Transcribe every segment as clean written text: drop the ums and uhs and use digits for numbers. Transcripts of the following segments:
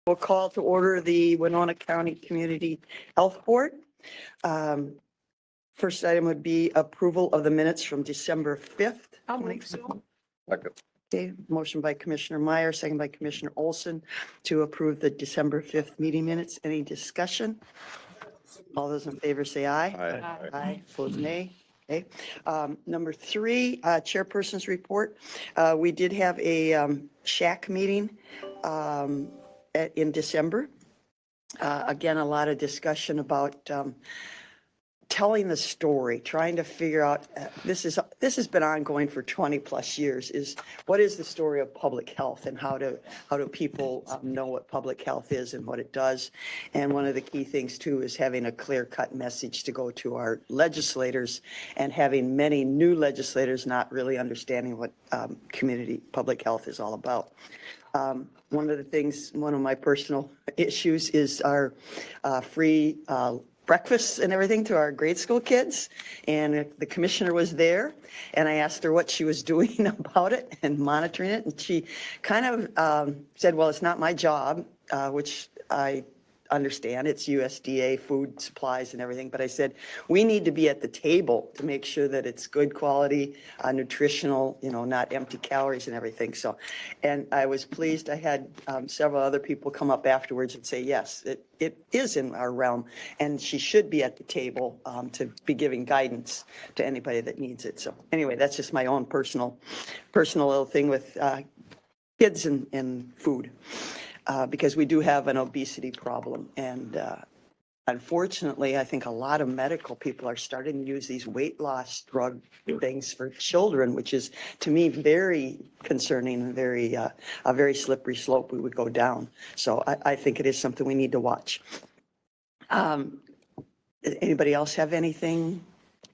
We'll call to order the Winona County Community Health Board. First item would be approval of the minutes from December 5th. I'll move so. Okay, motion by Commissioner Meyer, second by Commissioner Olson to approve the December 5th meeting minutes. Any discussion? All those in favor say aye. Aye. Opposed, nay. Okay. Number 3, chairperson's report. We did have a shack meeting in December. Again, a lot of discussion about telling the story, trying to figure out, this has been ongoing for 20 plus years, is what is the story of public health and how do people know what public health is and what it does. And one of the key things too is having a clear cut message to go to our legislators, and having many new legislators not really understanding what community public health is all about. One of the things, one of my personal issues is our free breakfasts and everything to our grade school kids. And the commissioner was there, and I asked her what she was doing about it and monitoring it. And she kind of said, well, it's not my job, which I understand. It's USDA food supplies and everything. But I said, we need to be at the table to make sure that it's good quality, nutritional, not empty calories and everything. So, and I was pleased. I had several other people come up afterwards and say, yes, it is in our realm, and she should be at the table to be giving guidance to anybody that needs it. So anyway, that's just my own personal little thing with kids and food. Because we do have an obesity problem. And unfortunately, I think a lot of medical people are starting to use these weight loss drug things for children, which is, to me, very concerning and a very slippery slope we would go down. So I think it is something we need to watch. Anybody else have anything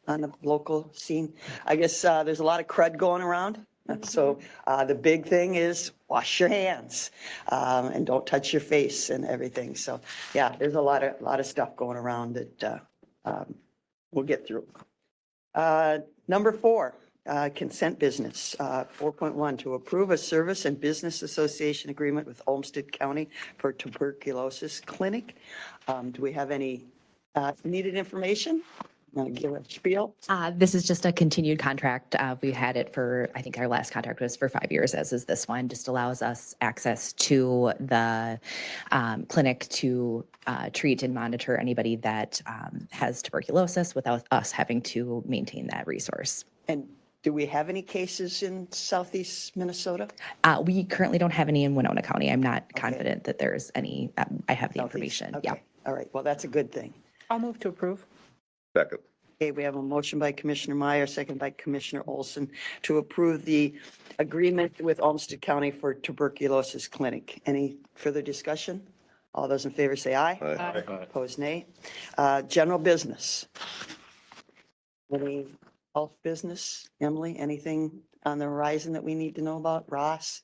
on the local scene? I guess there's a lot of crud going around. So the big thing is wash your hands and don't touch your face and everything. So yeah, there's a lot of stuff going around that we'll get through. Number 4, consent business. 4.1, to approve a service and business association agreement with Olmsted County for tuberculosis clinic. Do we have any needed information? Want to give a spiel? This is just a continued contract. We had it for, I think our last contract was for 5 years, as is this one. Just allows us access to the clinic to treat and monitor anybody that has tuberculosis without us having to maintain that resource. And do we have any cases in southeast Minnesota? We currently don't have any in Winona County. I'm not confident that there's any. I have the Southeast. information. Okay. Yeah. All right. Well, that's a good thing. I'll move to approve. Second. Okay, we have a motion by Commissioner Meyer, second by Commissioner Olson to approve the agreement with Olmsted County for tuberculosis clinic. Any further discussion? All those in favor say aye. Aye. Opposed, nay. General business. Any health business? Emily, anything on the horizon that we need to know about? Ross?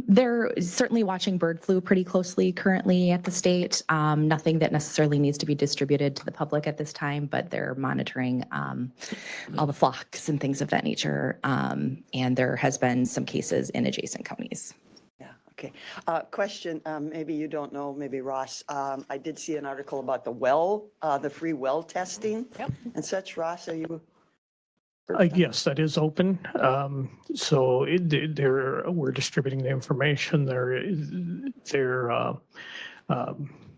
They're certainly watching bird flu pretty closely currently at the state. Nothing that necessarily needs to be distributed to the public at this time, but they're monitoring all the flocks and things of that nature. And there has been some cases in adjacent counties. Yeah, okay. Question, maybe you don't know, maybe Ross. I did see an article about the free well testing and such. Ross, are you? Yes, that is open. So we're distributing the information.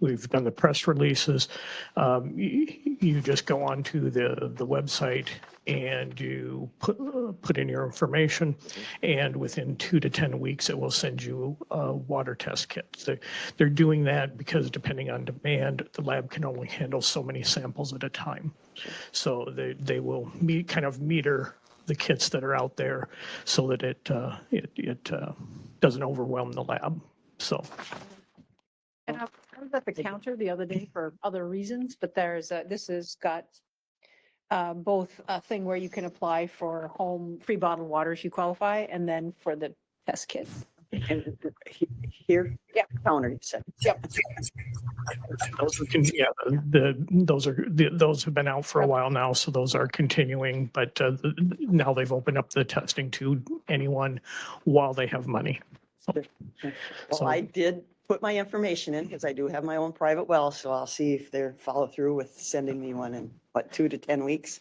We've done the press releases. You just go onto the website and you put in your information, and within 2 to 10 weeks, it will send you a water test kit. They're doing that because depending on demand, the lab can only handle so many samples at a time. So they will kind of meter the kits that are out there so that it doesn't overwhelm the lab. So. And I was at the counter the other day for other reasons, but this has got both a thing where you can apply for home free bottled water if you qualify, and then for the test kit. And here? Yeah. Counter, you said. Yep. Those have been out for a while now, so those are continuing. But now they've opened up the testing to anyone while they have money. Well, I did put my information in because I do have my own private well, so I'll see if they're follow through with sending me one in, what, 2 to 10 weeks?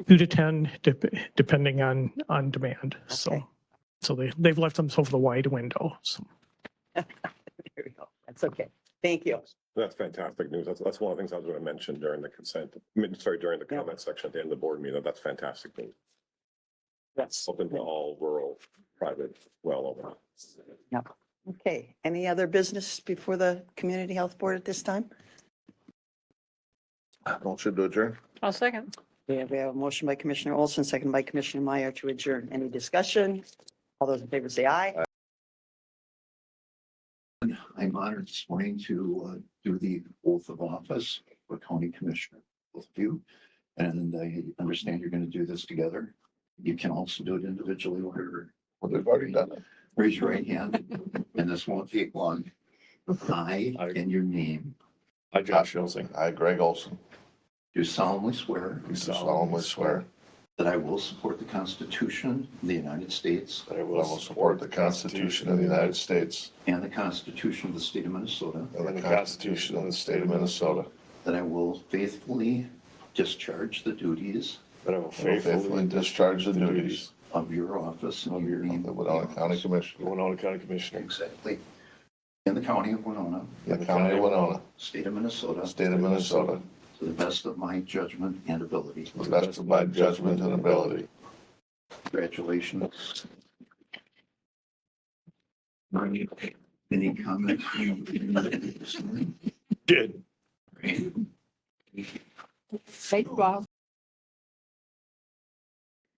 2 to 10, depending on demand. Okay. So they've left themselves a wide window. So There we go. That's okay. Thank you. That's fantastic news. That's one of the things I was going to mention during the during the Yeah. comment section at the end of the board meeting. That's fantastic news. That's Open to all rural, private, well over. okay. Any other business before the Community Health Board at this time? Motion to adjourn. I'll second. We have a motion by Commissioner Olson, second by Commissioner Meyer to adjourn. Any discussion? All those in favor say aye. I'm honored this morning to do the oath of office for County Commissioner, both of you. And I understand you're going to do this together. You can also do it individually or Well, they've already done it. raise your right hand, and this won't take long. I, in your name, I, Josh Hillsing. I, Greg Olson. do solemnly swear Do solemnly swear that I will support the Constitution of the United States that I will support the Constitution of the United States and the Constitution of the State of Minnesota, and the Constitution of the State of Minnesota. that I will faithfully discharge the duties That I will faithfully discharge the duties of your office and your name. of the Winona County Commissioner. Winona County Commissioner. Exactly. In the county of Winona, In the County of Winona, state of Minnesota, State of Minnesota, to the best of my judgment and ability. to the best of my judgment and ability. Congratulations. Any comments? Did. Thank you, Bob.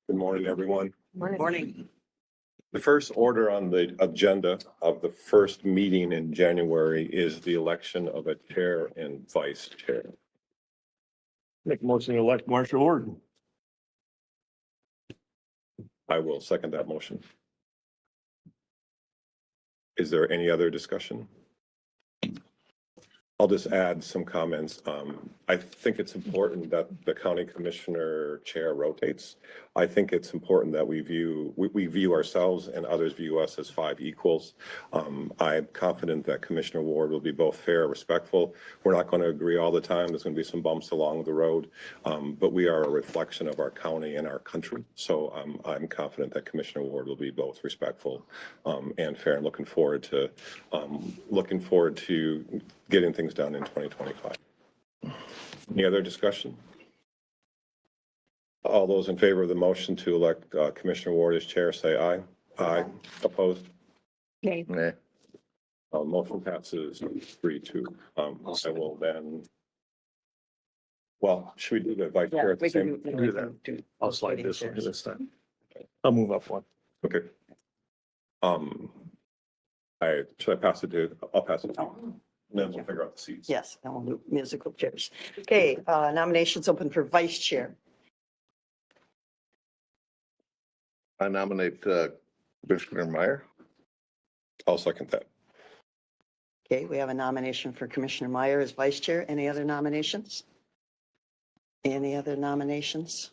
Good morning, everyone. Morning. The first order on the agenda of the first meeting in January is the election of a chair and vice chair. Make a motion to elect Marshall Orton. I will second that motion. Is there any other discussion? I'll just add some comments. I think it's important that the county commissioner chair rotates. I think it's important that we view ourselves and others view us as 5 equals. I'm confident that Commissioner Ward will be both fair, respectful. We're not going to agree all the time. There's going to be some bumps along the road, but we are a reflection of our county and our country. So I'm confident that Commissioner Ward will be both respectful and fair, and looking forward to getting things done in 2025. Any other discussion? All those in favor of the motion to elect Commissioner Ward as chair, say aye. Aye. Opposed? Okay. Nay. Motion passes 3-2. I will then, well, should we do the vice Yeah, chair at the we same? can do that. do I'll slide alternating this one chairs. this time. I'll move up one. Okay. Should I pass it to, I'll pass it to you. And then we'll figure out the seats. Yes, and we'll do musical chairs. Okay, nominations open for vice chair. I nominate Commissioner Meyer. I'll second that. Okay, we have a nomination for Commissioner Meyer as vice chair. Any other nominations? Any other nominations?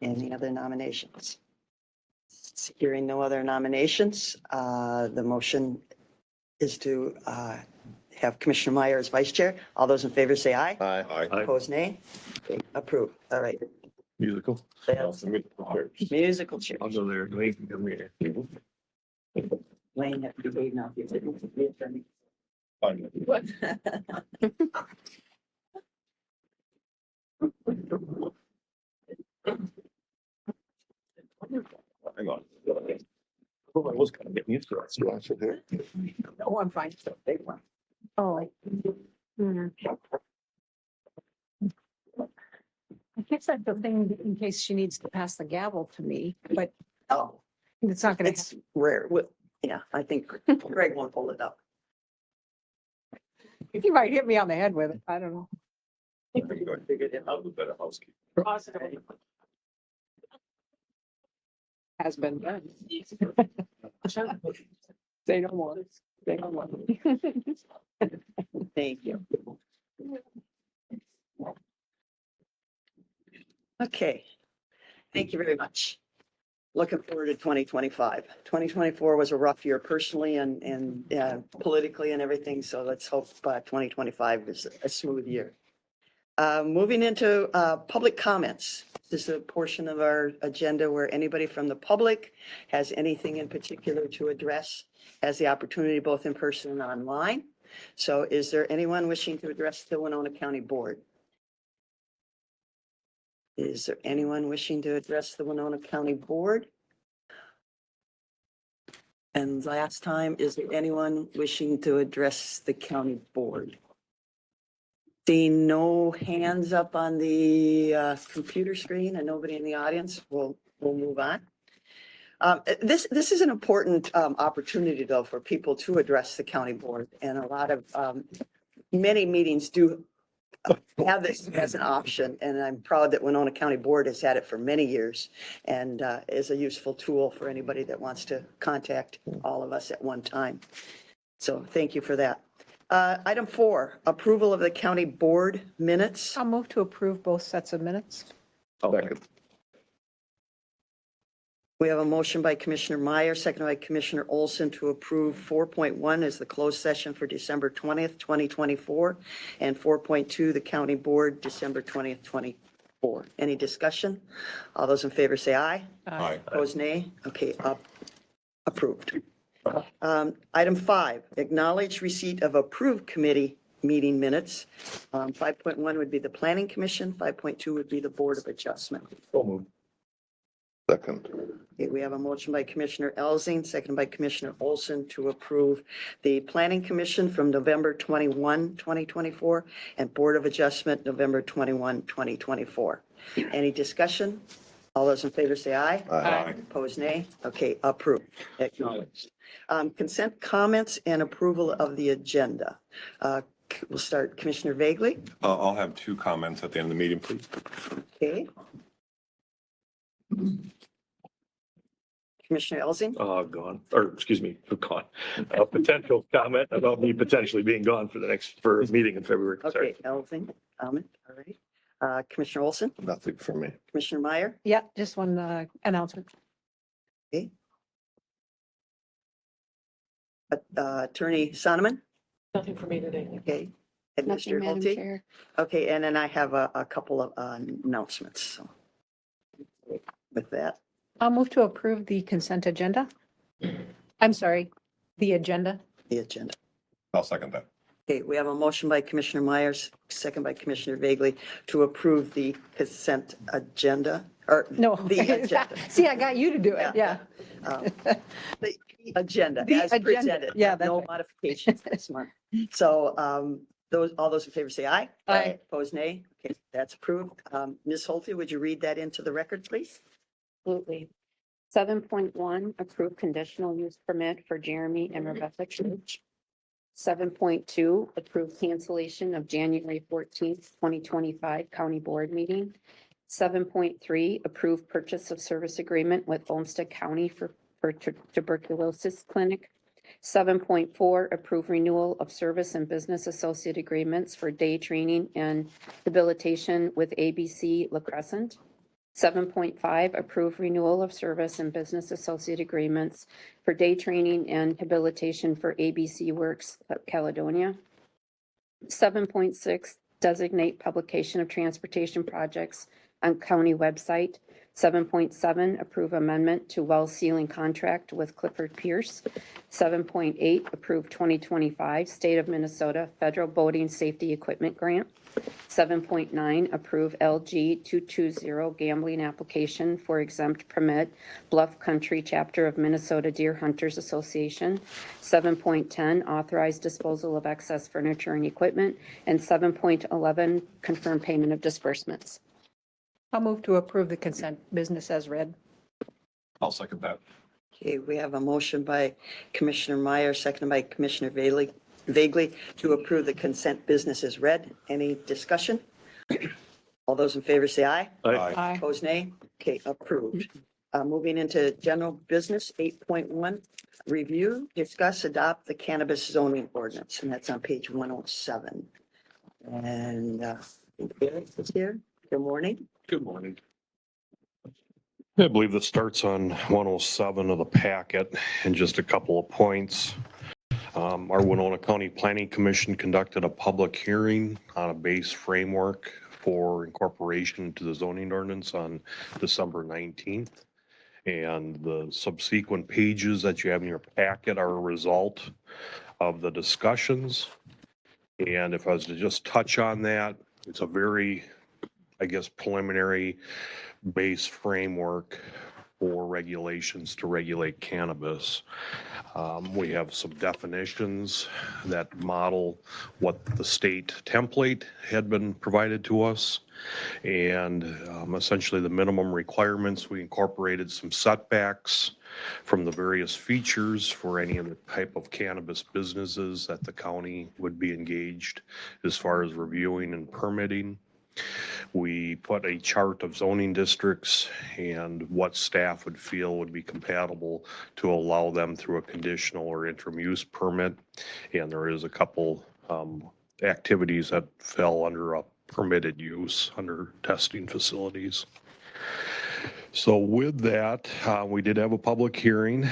Any other nominations? Hearing no other nominations, the motion is to have Commissioner Meyer as vice chair. All those in favor say aye. Aye. Aye. Opposed, nay. Okay, approved. All right. Musical. That's musical chair. I'll go there. Wait, come here. Wayne, have to behave now. If you're the attorney. What? Hang on. Oh, I was kind of getting used to that. You want to sit here? Oh, I'm fine. Big one. Oh, I guess that's the thing in case she needs to pass the gavel to me, but Oh, it's not gonna, it's rare. Yeah, I think Greg won't pull it up. he might hit me on the head with it. I don't know. Figured it out with better housekeeping. Has been done. Say no more. Say no more. Thank you. Okay. Thank you very much. looking forward to 2025. 2024 was a rough year personally and politically and everything, so let's hope 2025 is a smooth year. Moving into public comments. This is a portion of our agenda where anybody from the public has anything in particular to address, has the opportunity both in person and online. So is there anyone wishing to address the Winona County Board? Is there anyone wishing to address the Winona County Board? And last time, is there anyone wishing to address the county board? Seeing no hands up on the computer screen and nobody in the audience, we'll move on. This is an important opportunity, though, for people to address the county board, and a lot of many meetings do have this as an option, and I'm proud that Winona County Board has had it for many years and is a useful tool for anybody that wants to contact all of us at one time. So thank you for that. Item 4, approval of the county board minutes. I'll move to approve both sets of minutes. Second. We have a motion by Commissioner Meyer, seconded by Commissioner Olson to approve 4.1 as the closed session for December 20th, 2024, and 4.2, the county board, December 20th, 2024. Any discussion? All those in favor say aye. Aye. Opposed, nay. Okay, approved. Item 5, acknowledge receipt of approved committee meeting minutes. 5.1 would be the Planning Commission, 5.2 would be the Board of Adjustment. So moved. Second. Okay, we have a motion by Commissioner Elzing, seconded by Commissioner Olson to approve the Planning Commission from November 21, 2024, and Board of Adjustment, November 21, 2024. Any discussion? All those in favor say aye. Aye. Opposed, nay. Okay, approved. Acknowledged. Consent comments and approval of the agenda. We'll start Commissioner Vagley. I'll have 2 comments at the end of the meeting, please. Okay. Commissioner Elzing. Gone, or excuse me, gone. A potential comment about me potentially being gone for a meeting in February. Sorry. Okay, Elzing, comment, all right. Commissioner Olson, Nothing for me. Commissioner Meyer, Yeah, just one announcement. Attorney Sonneman, Nothing for me today. okay. And Nothing, Mr. Madam Hulty. Chair. Okay, and then I have a couple of announcements, so. With that, I'll move to approve the consent agenda. I'm sorry, the agenda. the agenda. I'll second that. Okay, we have a motion by Commissioner Myers, second by Commissioner Vagley to approve the consent agenda, or No. the agenda. See, I got you to do it, yeah. The agenda The as agenda, presented. yeah, that's No right. modifications this month. So all those in favor say aye. Aye. Opposed, nay. Okay, that's approved. Ms. Hulty, would you read that into the record, please? Absolutely. 7.1, approve conditional use permit for Jeremy and Rebecca Church. 7.2, approve cancellation of January 14th, 2025 county board meeting. 7.3, approve purchase of service agreement with Olmsted County for tuberculosis clinic. 7.4, approve renewal of service and business associate agreements for day training and habilitation with ABC La Crescent. 7.5, approve renewal of service and business associate agreements for day training and habilitation for ABC Works Caledonia. 7.6, designate publication of transportation projects on county website. 7.7, approve amendment to well sealing contract with Clifford Pierce. 7.8, approve 2025 State of Minnesota Federal Boating Safety Equipment Grant. 7.9, approve LG 220 gambling application for exempt permit, Bluff Country Chapter of Minnesota Deer Hunters Association. 7.10, authorize disposal of excess furniture and equipment. And 7.11, confirm payment of disbursements. I'll move to approve the consent business as read. I'll second that. Okay, we have a motion by Commissioner Meyer, seconded by Commissioner Vagley to approve the consent business as read. Any discussion? All those in favor say aye. Aye. Opposed, nay. Okay, approved. Moving into general business, 8.1, review, discuss, adopt the cannabis zoning ordinance, and that's on page 107. And Eric is here. Good morning. Good morning. I believe that starts on 107 of the packet, and just a couple of points. Our Winona County Planning Commission conducted a public hearing on a base framework for incorporation to the zoning ordinance on December 19th. And the subsequent pages that you have in your packet are a result of the discussions. And if I was to just touch on that, it's a very, I guess, preliminary base framework for regulations to regulate cannabis. We have some definitions that model what the state template had been provided to us. And essentially the minimum requirements, we incorporated some setbacks from the various features for any of the type of cannabis businesses that the county would be engaged as far as reviewing and permitting. We put a chart of zoning districts and what staff would feel would be compatible to allow them through a conditional or interim use permit. And there is a couple activities that fell under a permitted use under testing facilities. So with that, we did have a public hearing.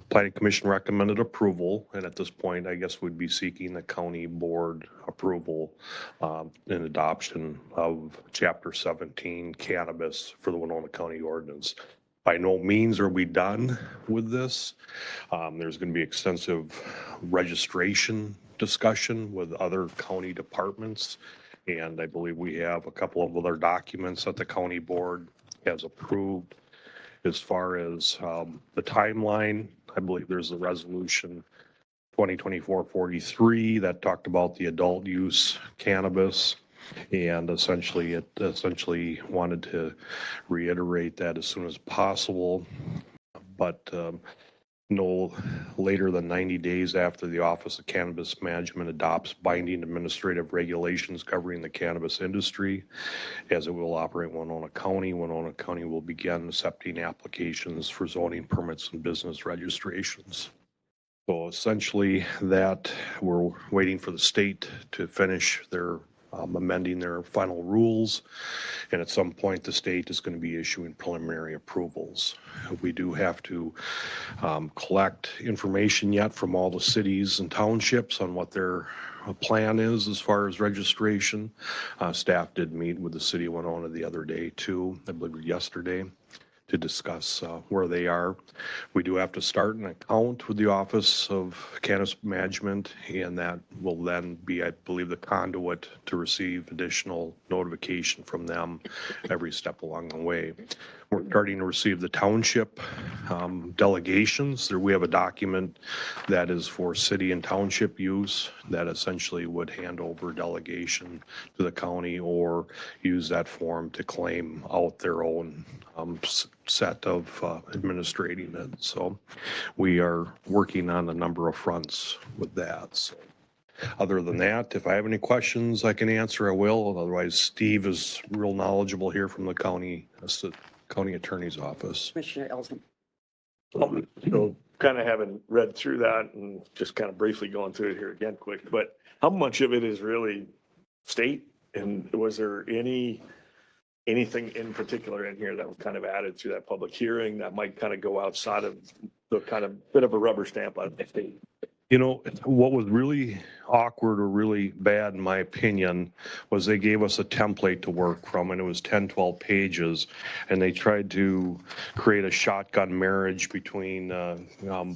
Planning Commission recommended approval, and at this point, I guess we'd be seeking the county board approval and adoption of Chapter 17 cannabis for the Winona County ordinance. By no means are we done with this. There's going to be extensive registration discussion with other county departments, and I believe we have a couple of other documents that the county board has approved. As far as the timeline, I believe there's a resolution 2024-43 that talked about the adult use cannabis. And essentially, it wanted to reiterate that as soon as possible, but no later than 90 days after the Office of Cannabis Management adopts binding administrative regulations covering the cannabis industry, as it will operate in Winona County. Winona County will begin accepting applications for zoning permits and business registrations. So essentially that we're waiting for the state to finish their amending their final rules. And at some point, the state is going to be issuing preliminary approvals. We do have to collect information yet from all the cities and townships on what their plan is as far as registration. Staff did meet with the city of Winona the other day too, I believe yesterday, to discuss where they are. We do have to start an account with the Office of Cannabis Management, and that will then be, I believe, the conduit to receive additional notification from them every step along the way. We're starting to receive the township delegations. There we have a document that is for city and township use that essentially would hand over delegation to the county or use that form to claim out their own set of administrating it. So we are working on a number of fronts with that. So other than that, if I have any questions I can answer, I will. Otherwise, Steve is real knowledgeable here from the county attorney's office. Commissioner Elton. So kind of having read through that and just kind of briefly going through it here again quick, but how much of it is really state? And was there anything in particular in here that was kind of added through that public hearing that might kind of go outside of the kind of bit of a rubber stamp on the state? You know, what was really awkward or really bad, in my opinion, was they gave us a template to work from, and it was 10, 12 pages. And they tried to create a shotgun marriage between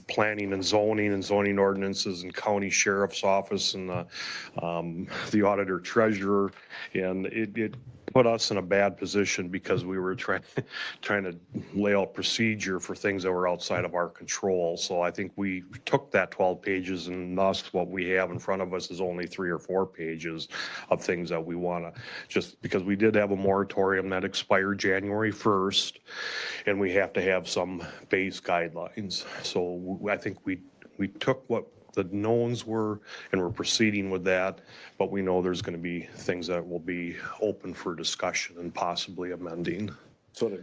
planning and zoning ordinances and county sheriff's office and the auditor treasurer. And it put us in a bad position because we were trying to lay out procedure for things that were outside of our control. So I think we took that 12 pages, and thus what we have in front of us is only 3 or 4 pages of things that we want to, just because we did have a moratorium that expired January 1st, and we have to have some base guidelines. So I think we took what the knowns were, and we're proceeding with that, but we know there's going to be things that will be open for discussion and possibly amending. So to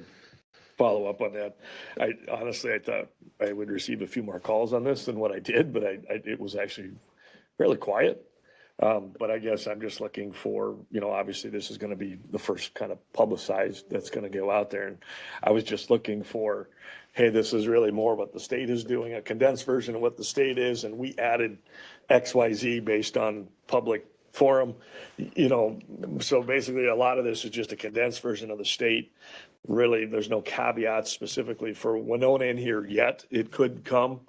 follow up on that, I honestly thought I would receive a few more calls on this than what I did, but it was actually fairly quiet. But I guess I'm just looking for, obviously this is gonna be the first kind of publicized that's gonna go out there. And I was just looking for, hey, this is really more what the state is doing, a condensed version of what the state is, and we added XYZ based on public forum. So basically a lot of this is just a condensed version of the state. Really, there's no caveats specifically for Winona in here yet. It could come.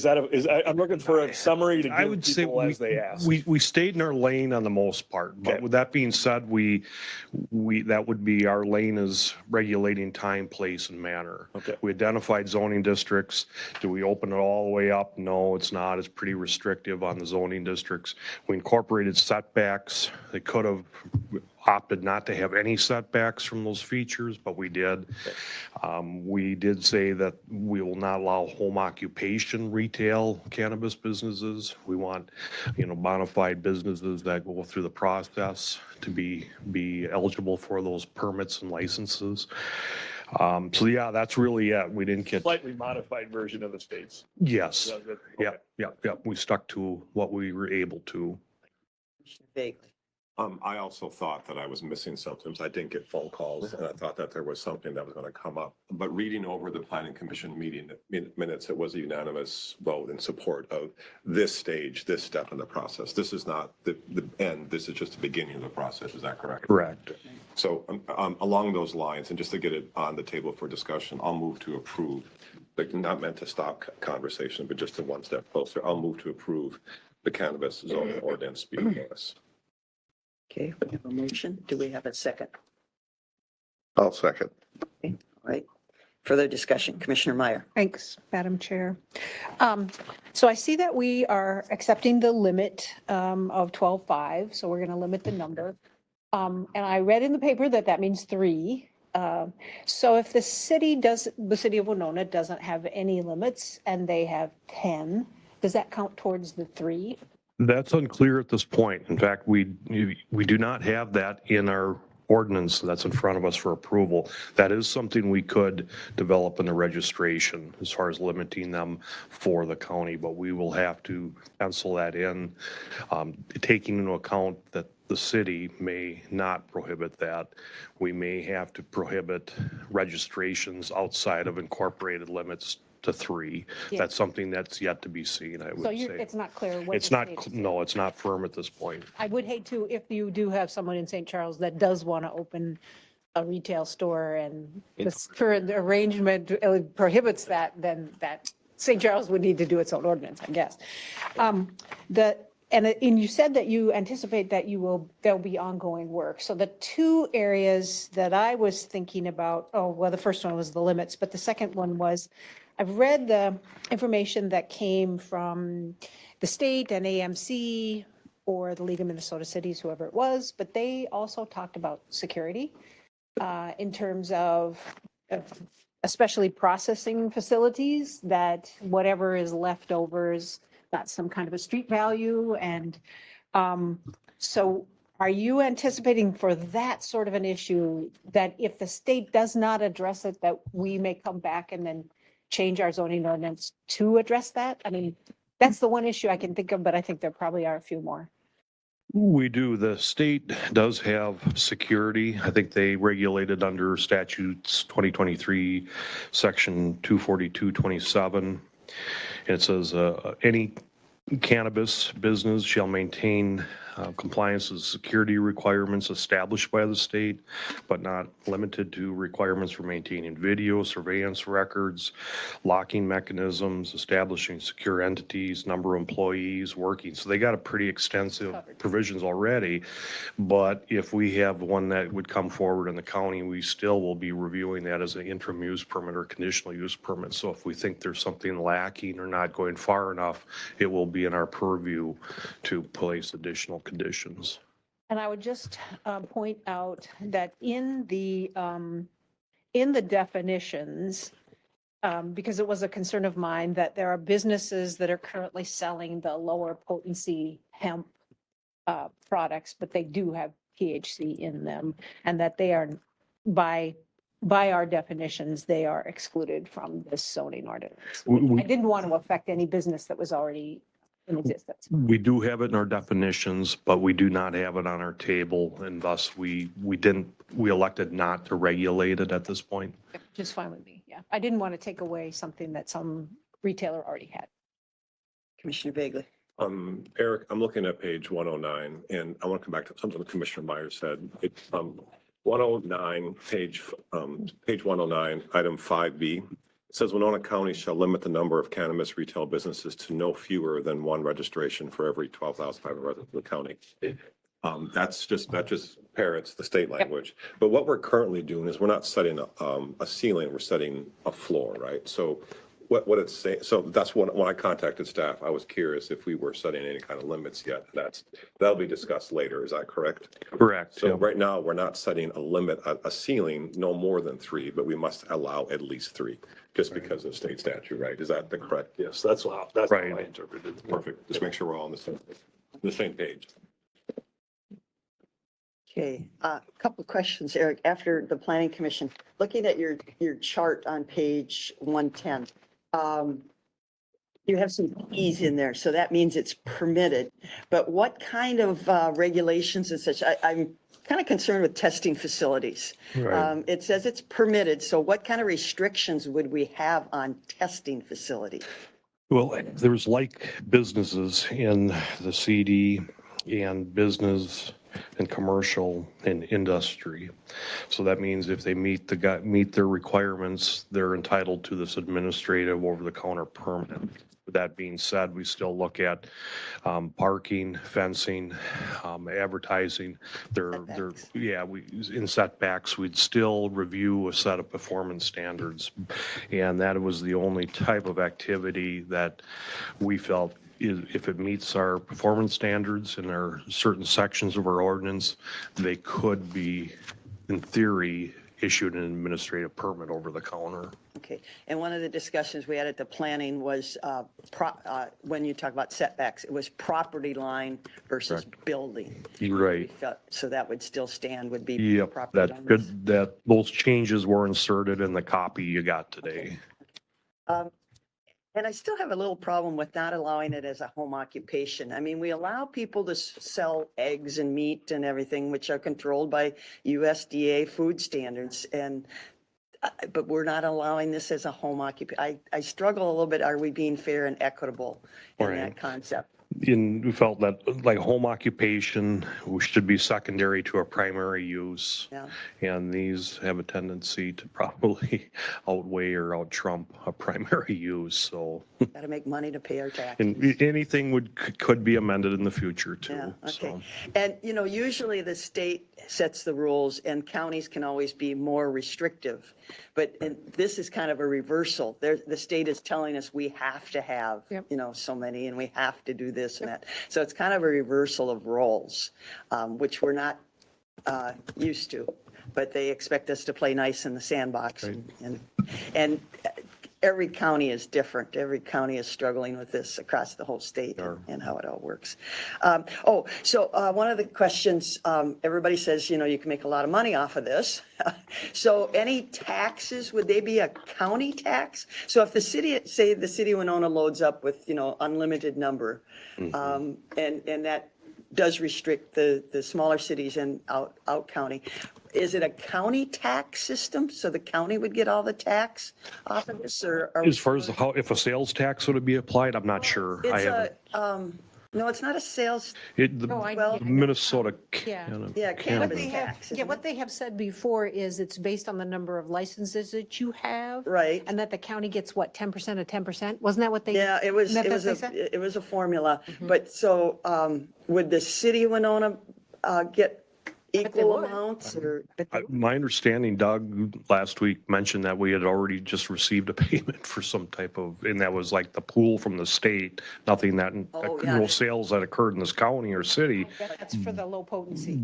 I'm looking for a summary to I give would say people as they ask. we stayed in our lane on the most part, but Okay. with that being said, that would be, our lane is regulating time, place, and manner. Okay. We identified zoning districts. Do we open it all the way up? No, it's not. It's pretty restrictive on the zoning districts. We incorporated setbacks. They could have opted not to have any setbacks from those features, but we did. We did say that we will not allow home occupation retail cannabis businesses. We want, bona fide businesses that go through the process to be eligible for those permits and licenses. So yeah, that's really it. We didn't get, Slightly modified version of the states. yes, Okay. yeah. We stuck to what we were able to. Commissioner Bagley. I also thought that I was missing something. I didn't get phone calls and I thought that there was something that was going to come up. But reading over the planning commission meeting minutes, it was a unanimous vote in support of this stage, this step in the process. This is not the end. This is just the beginning of the process. Is that correct? Correct. So along those lines, and just to get it on the table for discussion, I'll move to approve, like not meant to stop conversation, but just a one step closer. I'll move to approve the cannabis zoning ordinance before us. Okay, we have a motion. Do we have a second? I'll second. Okay, all right. Further discussion, Commissioner Meyer. Thanks, Madam Chair. So I see that we are accepting the limit of 12.5, so we're going to limit the number. And I read in the paper that that means 3. So if the city of Winona doesn't have any limits and they have 10, does that count towards the 3? That's unclear at this point. In fact, we do not have that in our ordinance that's in front of us for approval. That is something we could develop in the registration as far as limiting them for the county, but we will have to pencil that in, taking into account that the city may not prohibit that. We may have to prohibit registrations outside of incorporated limits to 3. Yeah. That's something that's yet to be seen, I So would say. it's not clear what. It's the not, state is. no, it's not firm at this point. I would hate to, if you do have someone in St. Charles that does want to open a retail store and this current arrangement prohibits that, then that St. Charles would need to do its own ordinance, I guess. And you said that you anticipate that there'll be ongoing work. So the 2 areas that I was thinking about, the first one was the limits, but the second one was, I've read the information that came from the state and AMC or the League of Minnesota Cities, whoever it was, but they also talked about security in terms of especially processing facilities, that whatever is leftovers got some kind of a street value. And so are you anticipating for that sort of an issue that if the state does not address it, that we may come back and then change our zoning ordinance to address that? I mean, that's the one issue I can think of, but I think there probably are a few more. We do. The state does have security. I think they regulated under statutes 2023, section 24227. And it says any cannabis business shall maintain compliance with security requirements established by the state, but not limited to requirements for maintaining video surveillance records, locking mechanisms, establishing secure entities, number of employees working. So they got a pretty extensive provisions already. But if we have one that would come forward in the county, we still will be reviewing that as an interim use permit or conditional use permit. So if we think there's something lacking or not going far enough, it will be in our purview to place additional conditions. And I would just point out that in the definitions, because it was a concern of mine that there are businesses that are currently selling the lower potency hemp products, but they do have THC in them, and that they are, by our definitions, they are excluded from this zoning ordinance. I didn't want to affect any business that was already in existence. We do have it in our definitions, but we do not have it on our table, and thus we elected not to regulate it at this point. Which is fine with me, yeah. I didn't want to take away something that some retailer already had. Commissioner Bagley. Eric, I'm looking at page 109, and I want to come back to something Commissioner Meyer said. 109, page 109, item 5B. It says Winona County shall limit the number of cannabis retail businesses to no fewer than one registration for every 12,500 residents of the county. That just parrots the state language. But what we're currently doing is we're not setting a ceiling, we're setting a floor, right? So what it's saying, so that's when I contacted staff, I was curious if we were setting any kind of limits yet. That'll be discussed later, is that correct? Correct. So yeah. right now, we're not setting a limit, a ceiling, no more than 3, but we must allow at least 3, just because of state statute, right? Is that the correct? Yes, that's how I Right. interpreted it. Perfect. Just make sure we're all on the same page. Okay, a couple of questions, Eric. After the planning commission, looking at your chart on page 110, you have some Ps in there, so that means it's permitted. But what kind of regulations and such? I'm kind of concerned with testing facilities. Right. It says it's permitted, so what kind of restrictions would we have on testing facilities? Well, there's like businesses in the CD and business and commercial and industry. So that means if they meet their requirements, they're entitled to this administrative over-the-counter permit. With that being said, we still look at parking, fencing, advertising. Setbacks. In setbacks, we'd still review a set of performance standards. And that was the only type of activity that we felt if it meets our performance standards and our certain sections of our ordinance, they could be, in theory, issued an administrative permit over the counter. Okay, and one of the discussions we had at the planning was, when you talk about setbacks, it was property line versus building. You're right. So that would still stand, would be Yep, property that's lines. good, that those changes were inserted in the copy you got today. And I still have a little problem with not allowing it as a home occupation. I mean, we allow people to sell eggs and meat and everything, which are controlled by USDA food standards. But we're not allowing this as a home occupation. I struggle a little bit. Are we being fair and equitable in Right. that concept? And we felt that like home occupation should be secondary to a primary use. Yeah. And these have a tendency to probably outweigh or out-trump a primary use, so. Got to make money to pay our taxes. And anything could be amended in the future Yeah, too, okay. so. And, usually the state sets the rules and counties can always be more restrictive. But this is kind of a reversal. The state is telling us we have to have, Yep. so many and we have to do this and that. So it's kind of a reversal of roles, which we're not used to. But they expect us to play nice in the sandbox. And every county is different. Every county is struggling with this across the whole state and how it all works. So one of the questions, everybody says, you can make a lot of money off of this. So any taxes, would they be a county tax? So if the city, say the city of Winona loads up with, unlimited number, and that does restrict the smaller cities and out county. Is it a county tax system? So the county would get all the tax off of this or? As far as if a sales tax would be applied, I'm not sure. I It's haven't. no, it's not a sales, Well, Minnesota. Yeah. yeah, cannabis They have, tax. yeah, isn't what it? they have said before is it's based on the number of licenses that you have. Right. And that the county gets what, 10% of 10%? Wasn't that what they? Yeah, it was they said? it was a formula. But so, would the city of Winona, get they equal would. amounts or? My understanding, Doug, last week mentioned that we had already just received a payment for some type of, and that was like the pool from the state, nothing that, Oh, yeah. no sales that occurred in this county or city. That's for the low potency.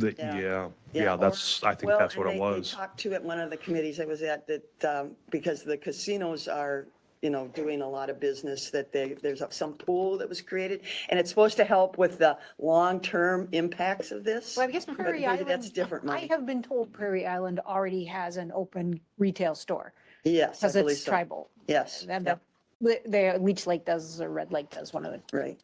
Yeah, that's, I think Well, that's what and it they was. talked to at one of the committees I was at that, because the casinos are, doing a lot of business, that there's some pool that was created, and it's supposed to help with the long-term impacts of this. Well, I guess But Prairie maybe Island. that's different I money. have been told Prairie Island already has an open retail store Yes, I because believe it's so. tribal. Yes, And yeah, Leech Lake does, or Red Lake does, one of the. right.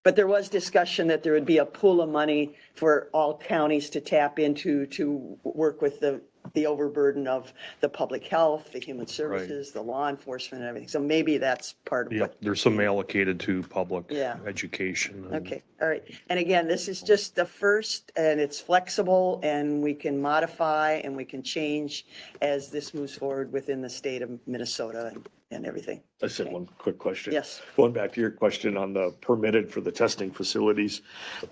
But there was discussion that there would be a pool of money for all counties to tap into to work with the overburden of the public health, the human services, the law enforcement and everything. So maybe that's part of Yep, what. there's some allocated to public Yeah. education. and- Okay, all right. And again, this is just the first and it's flexible and we can modify and we can change as this moves forward within the state of Minnesota and everything. I just had one quick question. Yes. Going back to your question on the permitted for the testing facilities,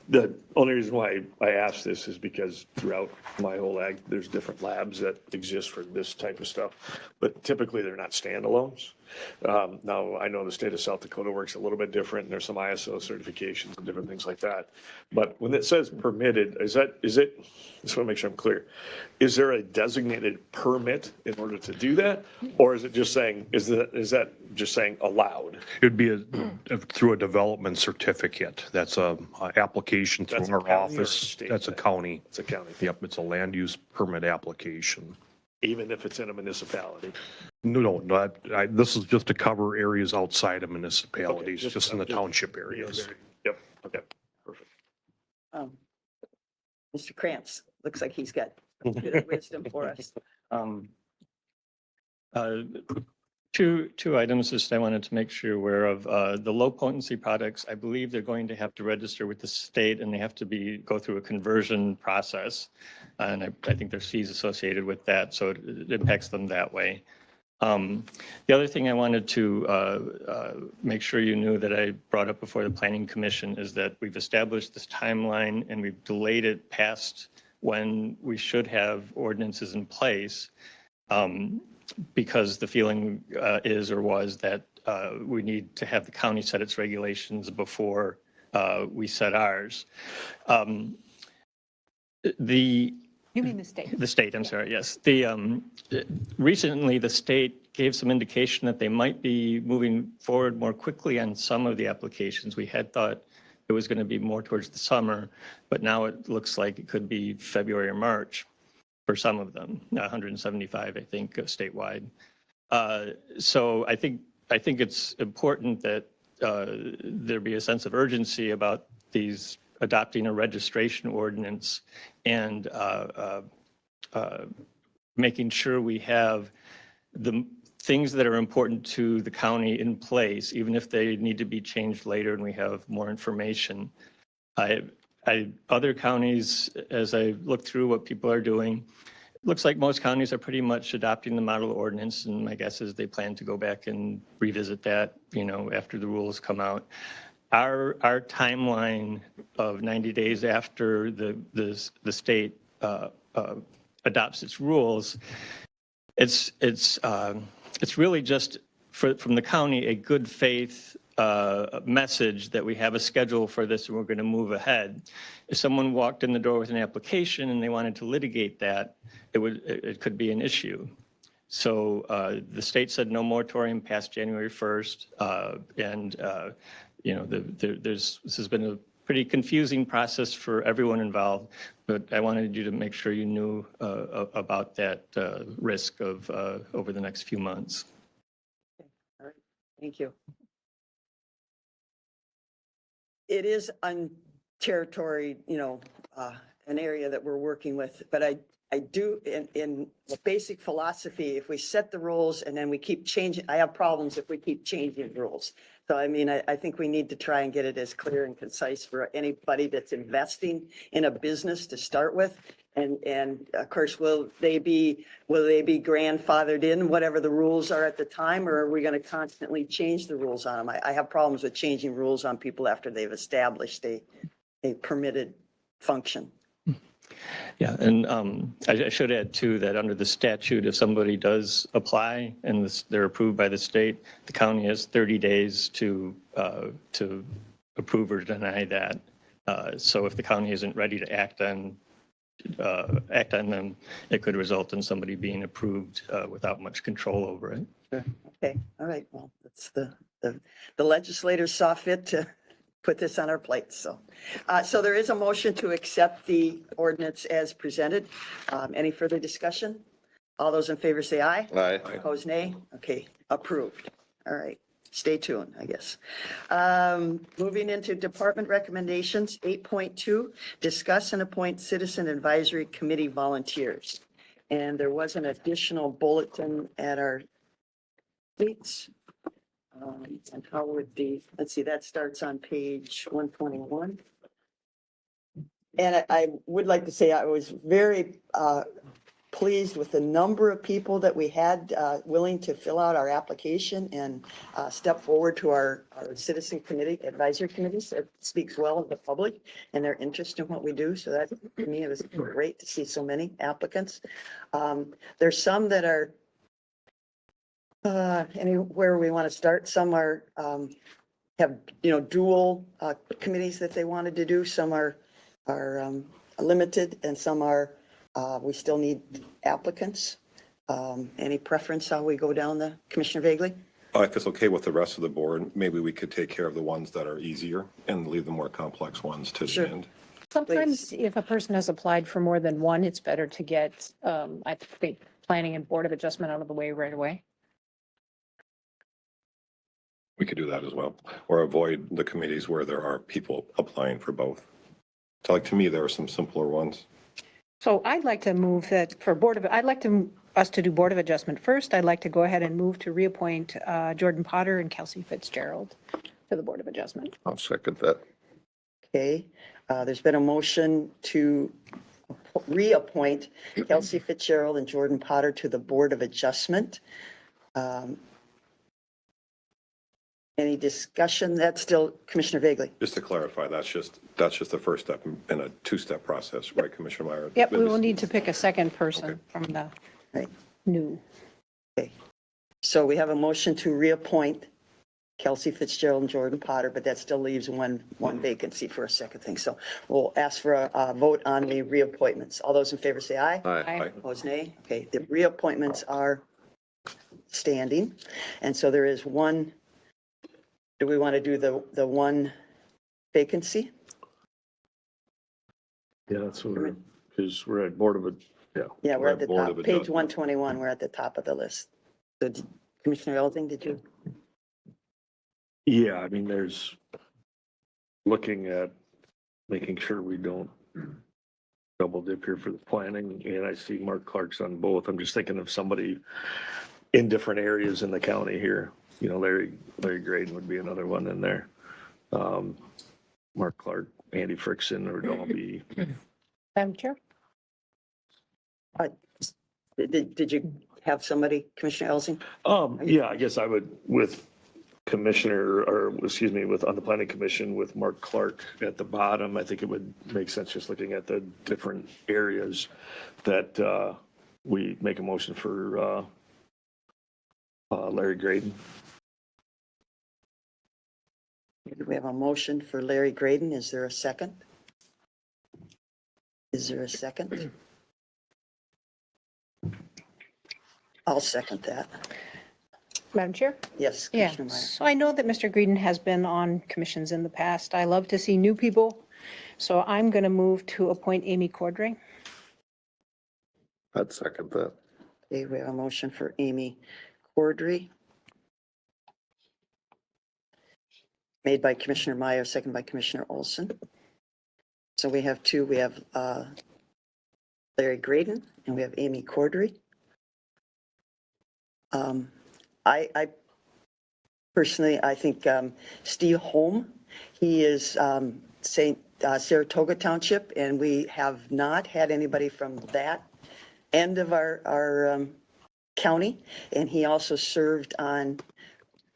the only reason why I asked this is because throughout my whole ag, there's different labs that exist for this type of stuff, but typically they're not standalones. Now, I know the state of South Dakota works a little bit different, and there's some ISO certifications and different things like that. But when it says permitted, is it, just want to make sure I'm clear, is there a designated permit in order to do that? Or is it just saying, is that just saying allowed? It'd be through a development certificate. That's a application through That's a our county or office. state That's a thing? county. It's a county, Yep, it's a land use permit application. even if it's in a municipality. No, this is just to cover areas outside of municipalities, Okay, just in the township areas. Yep, okay, perfect. Mr. Krantz, looks like he's got a bit of wisdom for us. Two items just I wanted to make sure you're aware of. The low potency products, I believe they're going to have to register with the state and they have to go through a conversion process. And I think there's fees associated with that, so it impacts them that way. The other thing I wanted to make sure you knew that I brought up before the Planning Commission is that we've established this timeline and we've delayed it past when we should have ordinances in place. Because the feeling is or was that we need to have the county set its regulations before we set ours. You mean the state? The state, I'm sorry, yes. Recently, the state gave some indication that they might be moving forward more quickly on some of the applications. We had thought it was going to be more towards the summer, but now it looks like it could be February or March for some of them, 175, I think, statewide. So I think it's important that there be a sense of urgency about these adopting a registration ordinance and making sure we have the things that are important to the county in place, even if they need to be changed later and we have more information. Other counties, as I look through what people are doing, it looks like most counties are pretty much adopting the model ordinance, and my guess is they plan to go back and revisit that, after the rules come out. Our timeline of 90 days after the state adopts its rules, it's really just from the county a good faith message that we have a schedule for this and we're going to move ahead. If someone walked in the door with an application and they wanted to litigate that, it could be an issue. So the state said no moratorium past January 1st, and this has been a pretty confusing process for everyone involved. But I wanted you to make sure you knew about that risk of over the next few months. All right, thank you. It is on territory, an area that we're working with, but I do, in the basic philosophy, if we set the rules and then we keep changing, I have problems if we keep changing rules. So I mean, I think we need to try and get it as clear and concise for anybody that's investing in a business to start with. And of course, will they be grandfathered in, whatever the rules are at the time, or are we going to constantly change the rules on them? I have problems with changing rules on people after they've established a permitted function. Yeah, and I should add too that under the statute, if somebody does apply and they're approved by the state, the county has 30 days to approve or deny that. So if the county isn't ready to act on them, it could result in somebody being approved without much control over it. Okay, all right, well, that's the legislators saw fit to put this on our plates, so. So there is a motion to accept the ordinance as presented. Any further discussion? All those in favor say aye. Aye. Opposed, nay? Okay, approved. All right. stay tuned, I guess. Moving into department recommendations, 8.2, discuss and appoint citizen advisory committee volunteers. And there was an additional bulletin at our seats. And how would let's see, that starts on page 121. And I would like to say I was very pleased with the number of people that we had willing to fill out our application and step forward to our citizen committee, advisory committees. It speaks well of the public and their interest in what we do. So that, to me, it was great to see so many applicants. There's some that are anywhere we want to start. Some are have, dual committees that they wanted to do. Some are limited, and some are, we still need applicants. Any preference how we go down the, Commissioner Vagley? If it's okay with the rest of the board, maybe we could take care of the ones that are easier and leave the more complex ones to Sure. the end. Sometimes if a person has applied for more than one, it's better to get, I think, planning and board of adjustment out of the way right away. We could do that as well, or avoid the committees where there are people applying for both. So like, to me, there are some simpler ones. So I'd like to move that for I'd like us to do Board of Adjustment first. I'd like to go ahead and move to reappoint Jordan Potter and Kelsey Fitzgerald to the Board of Adjustment. I'll second that. Okay, there's been a motion to reappoint Kelsey Fitzgerald and Jordan Potter to the Board of Adjustment. Any discussion? That's still Commissioner Vagley. Just to clarify, that's just the first step in a two-step process, right, Commissioner Meyer? Yep, we will need to pick a second person from the Right. new. So we have a motion to reappoint Kelsey Fitzgerald and Jordan Potter, but that still leaves one vacancy for a second thing. So we'll ask for a vote on the reappointments. All those in favor say aye. Aye. Opposed, nay. Okay, the reappointments are standing. And so there is one, do we want to do the one vacancy? Yeah, that's what because we're at Board of it. Yeah. Yeah, we're at the Board top, of page Adjustment. 121, we're at the top of the list. So Commissioner Elding, did you? Yeah, I mean, there's looking at making sure we don't double dip here for the planning, and I see Mark Clark's on both. I'm just thinking of somebody in different areas in the county here. Larry Graydon would be another one in there. Mark Clark, Andy Frickson would all be. Madam Chair? Did you have somebody, Commissioner Elsing? Yeah, I guess I would with on the planning commission with Mark Clark at the bottom. I think it would make sense just looking at the different areas that we make a motion for Larry Graydon. We have a motion for Larry Graydon. Is there a second? Is there a second? I'll second that. Madam Chair? Yes, Yeah, Commissioner Meyer. so I know that Mr. Greedon has been on commissions in the past. I love to see new people. So I'm going to move to appoint Amy Cordray. I'd second that. Okay, we have a motion for Amy Cordray. Made by Commissioner Meyer, second by Commissioner Olson. So we have two. We have Larry Graydon and we have Amy Cordray. I personally, I think Steve Holm, he is Saratoga Township, and we have not had anybody from that end of our county. And he also served on,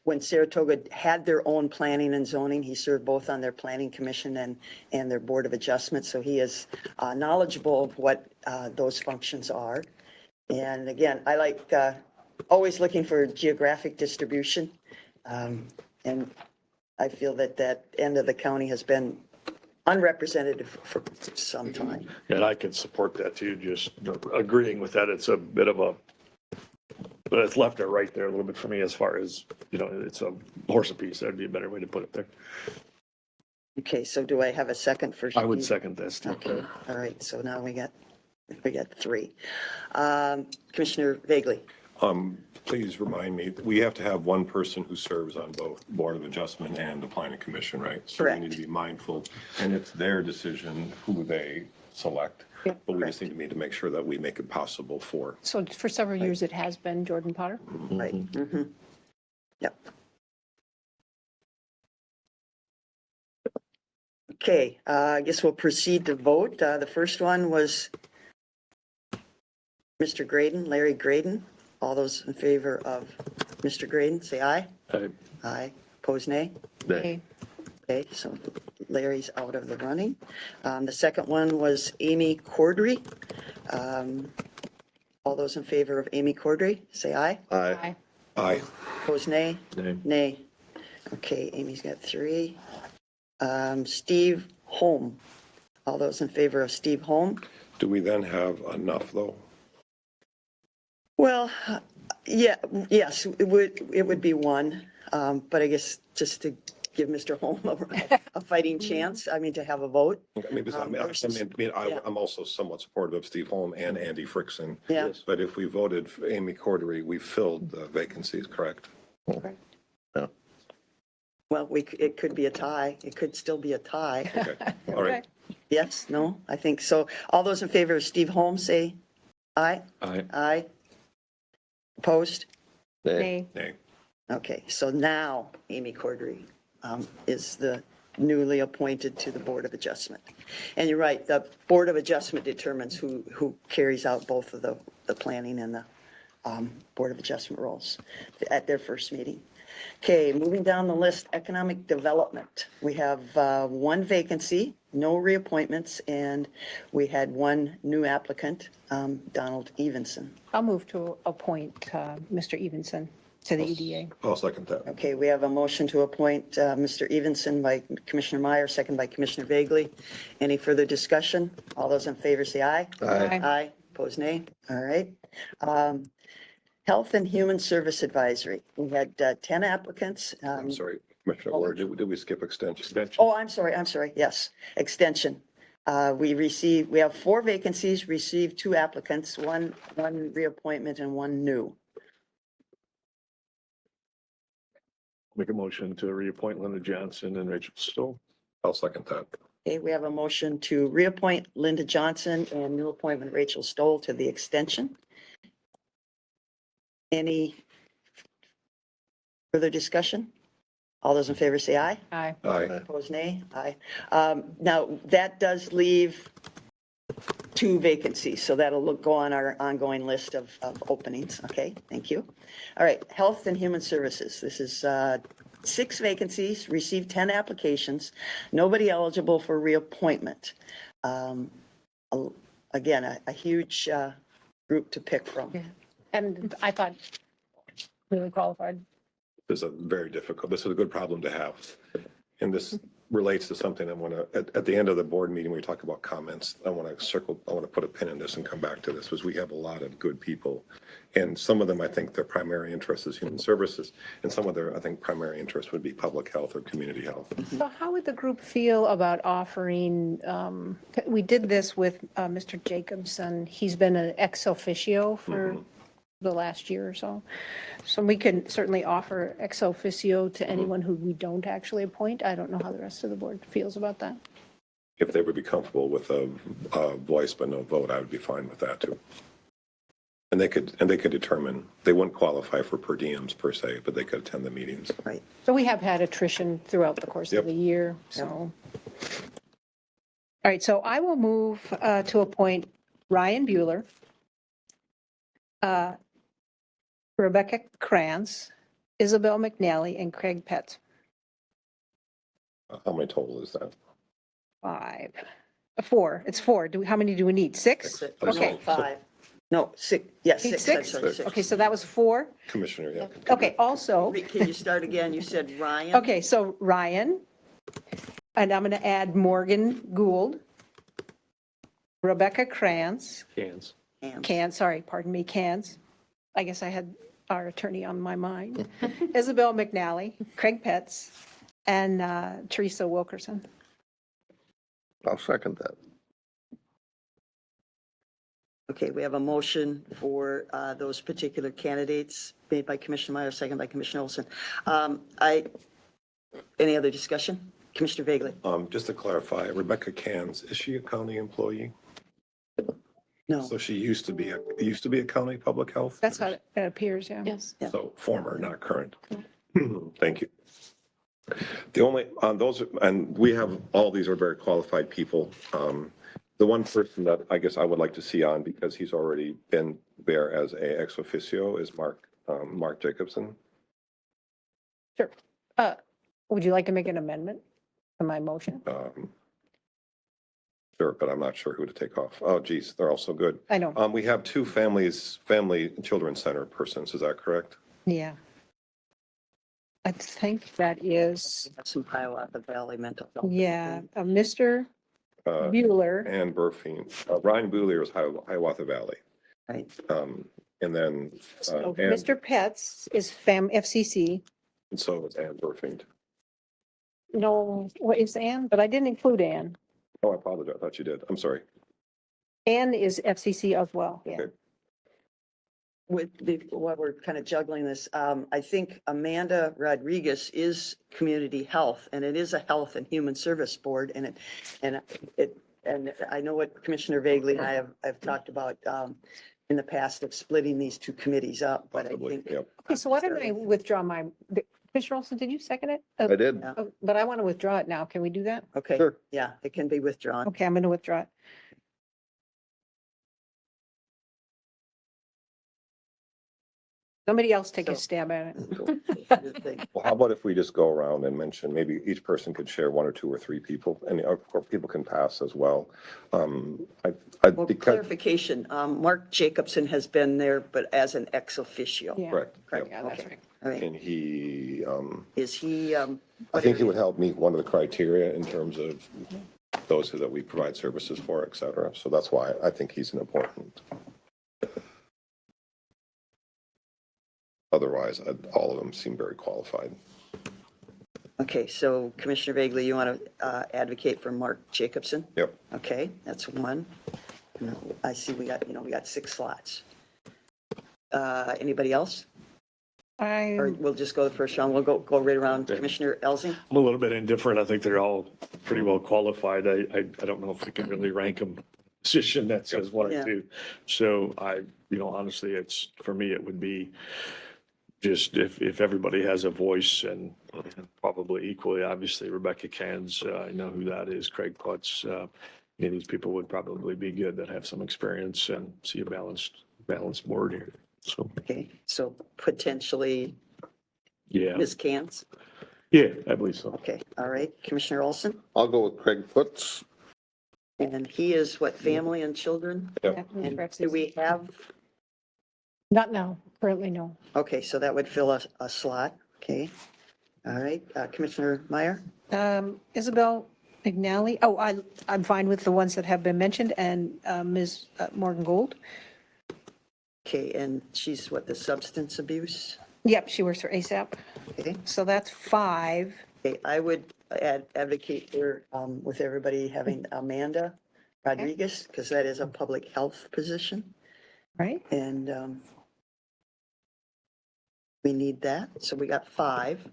when Saratoga had their own planning and zoning, he served both on their planning commission and their board of adjustment. So he is knowledgeable of what those functions are. And again, I like always looking for geographic distribution. And I feel that end of the county has been unrepresented for some time. And I can support that too, just agreeing with that. It's a bit of but it's left or right there a little bit for me as far as, it's a horse apiece. That'd be a better way to put it there. Okay, so do I have a second for? I would second this too. Okay, all right, so now we got three. Commissioner Vagley. Please remind me, we have to have one person who serves on both Board of Adjustment and the Planning Commission, right? So we need Correct. to be mindful, and it's their decision who they select. Yep. But we just need to make sure that we make it possible for. So for several years, it has been Jordan Potter. Right. Mhm. Yep. Okay, I guess we'll proceed to vote. The first one was Mr. Graydon, Larry Graydon. All those in favor of Mr. Graydon, say aye. Aye. Aye. Pose nay. Okay. Okay, so Larry's out of the running. The second one was Amy Cordry. All those in favor of Amy Cordry, say aye. Aye. Aye. Pose nay. Nay. Nay. Okay, Amy's got 3. Steve Holm. All those in favor of Steve Holm? Do we then have enough, though? Well, yeah, yes, it would be one, but I guess just to give Mr. Holm a fighting chance, I mean, to have a vote. I mean, because I'm also somewhat supportive of Steve Holm and Andy Frickson. Yeah. But if we voted for Amy Cordery, we filled the vacancies, correct? Well, it could be a tie. It could still be a tie. Okay, all right. Yes, no, I think so. All those in favor of Steve Holm, say aye. Aye. Aye. Opposed? Nay. Nay. Okay, so now Amy Cordery is the newly appointed to the Board of Adjustment. And you're right, the Board of Adjustment determines who carries out both of the planning and the Board of Adjustment roles at their first meeting. Okay, moving down the list, Economic Development. We have one vacancy, no reappointments, and we had one new applicant, Donald Evenson. I'll move to appoint Mr. Evenson to the EDA. I'll second that. Okay, we have a motion to appoint Mr. Evenson by Commissioner Meyer, second by Commissioner Vagley. Any further discussion? All those in favor say aye. Aye. Aye, opposed nay. All right. Health and Human Service Advisory. We had 10 applicants. I'm sorry, Commissioner Ward, did we skip extension? Oh, I'm sorry. Yes, extension. We have 4 vacancies, received 2 applicants, one reappointment and one new. Make a motion to reappoint Linda Johnson and Rachel Stoll. I'll second that. Okay, we have a motion to reappoint Linda Johnson and new appointment Rachel Stoll to the extension. Any further discussion? All those in favor say aye. Aye. Aye. Opposed, nay. Aye. Now, that does leave 2 vacancies, so that'll go on our ongoing list of openings. Okay, thank you. All right, Health and Human Services. This is 6 vacancies, received 10 applications, nobody eligible for reappointment. Again, a huge group to pick from. Yeah. And I thought really qualified. This is a good problem to have. And this relates to something I want to, at the end of the board meeting, we talk about comments. I want to put a pin in this and come back to this, because we have a lot of good people. And some of them, I think their primary interest is human services. And some of their, I think, primary interest would be public health or community health. So how would the group feel about offering, we did this with Mr. Jacobson. He's been an ex officio for the last year or so. So we can certainly offer ex officio to anyone who we don't actually appoint. I don't know how the rest of the board feels about that. If they would be comfortable with a voice but no vote, I would be fine with that too. And they could determine, they wouldn't qualify for per diems per se, but they could attend the meetings. Right. So we have had attrition throughout the course of Yep. the year, so. All right, so I will move to appoint Ryan Bueller, Rebecca Krantz, Isabel McNally, and Craig Petz. How many total is that? 4. It's 4. How many do we need? 6? Okay. 5. No, 6. Yes, Need 6. I'm 6? sorry, 6. Okay, so that was 4. Commissioner, yeah. Okay, also, Can you start again? You said Ryan? okay, so Ryan, and I'm going to add Morgan Gould, Rebecca Krantz, Cans. pardon me, Cans. I guess I had our attorney on my mind. Isabel McNally, Craig Petz, and Teresa Wilkerson. I'll second that. Okay, we have a motion for those particular candidates made by Commissioner Meyer, second by Commissioner Olson. Any other discussion? Commissioner Vagley? Just to clarify, Rebecca Cans, is she a county employee? No. So she used to be a county public health? That's how it appears, yeah. Yes. Yeah. So former, not current. Thank you. The only, on those, and we have, all these are very qualified people. The one person that I guess I would like to see on, because he's already been there as a ex officio, is Mark Jacobson. Sure. Would you like to make an amendment to my motion? Sure, but I'm not sure who to take off. Oh, geez, they're all so good. I know, We have two family and children's center persons, is that correct? yeah. I think that is, Some Hiawatha Valley mental health. yeah, Mr. Uh, Bueller. Ann Burfing, Ryan Boolier is Hiawatha Valley. Right. And then, So and Mr. Pets is FCC. so is Ann Burfing. No, what is Ann? But I didn't include Ann. Oh, I apologize. I thought you did. I'm sorry. Ann is FCC as well, yeah. Okay. While we're kind of juggling this, I think Amanda Rodriguez is community health, and it is a health and human service board, and I know what Commissioner Vagley and I have talked about in the past of splitting these two committees up, but I Possibly, think. yep. Okay, so why don't I withdraw my, Commissioner Olson, did you second it? I did. But I want to withdraw it now. Can we do that? Okay, Sure. yeah, it can be withdrawn. Okay, I'm going to withdraw it. Somebody else take a So- stab at it. Good thing. Well, how about if we just go around and mention, maybe each person could share one or two or three people, and or people can pass as well. Well, Because, clarification, Mark Jacobson has been there, but as an ex officio. Yeah. correct. Correct, Yeah, that's okay. right. All right, And he, is he? I think he would help meet one of the criteria in terms of those that we provide services for, et cetera. So that's why I think he's an important. Otherwise, all of them seem very qualified. Okay, so Commissioner Vagley, you want to advocate for Mark Jacobson? Yep. Okay, that's one. I see we got 6 slots. Anybody else? Or we'll just go the first round. We'll go right around. Commissioner Elsing? I'm a little bit indifferent. I think they're all pretty well qualified. I don't know if we can really rank them position that says one Yeah. or two. So honestly, for me, it would be just if everybody has a voice and probably equally, obviously Rebecca Cans, I know who that is, Craig Putz, these people would probably be good that have some experience and see a balanced board here. So, Okay, so potentially yeah, Ms. Cantz? yeah, I believe so. Okay, all right. Commissioner Olson? I'll go with Craig Putz. And he is what, family and children? Yep. And do we have, Not now, currently no. okay, so that would fill a slot. Okay. All right, Commissioner Meyer? Isabel McNally, I'm fine with the ones that have been mentioned, and Ms. Morgan Gold. Okay, and she's what, the substance abuse? Yep, she works for ASAP. Okay. So that's 5. Okay, I would advocate for, with everybody having Amanda Rodriguez, because that is a public health position, Right? and we need that, so we got 5.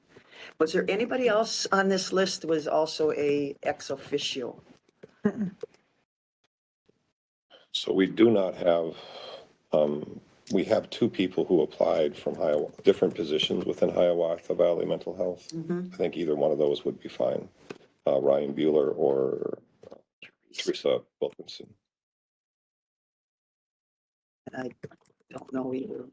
Was there anybody else on this list was also a ex officio? So we do not have, we have 2 people who applied from different positions within Hiawatha Valley Mental Health. I think either one of those would be fine. Ryan Bueller or Teresa Wilkinson. I don't know either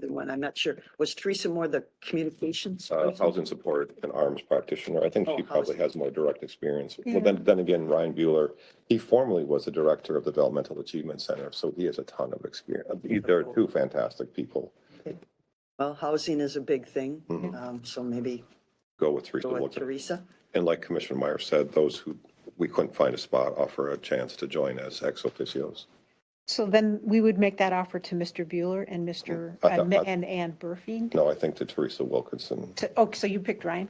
one, I'm not sure. Was Teresa more the communications? person? Housing support and arms practitioner. I think she Oh, probably housing. has more direct experience. Yeah. Well, then again, Ryan Bueller, he formerly was the director of the Developmental Achievement Center, so he has a ton of experience. They're 2 fantastic people. Well, housing is a big thing, Mhm. so maybe Go with Teresa go with Wilkinson. Teresa. And like Commissioner Meyer said, those who we couldn't find a spot offer a chance to join as ex officios. So then we would make that offer to Mr. Bueller and and Ann Burfing. No, I think to Teresa Wilkinson. So you picked Ryan?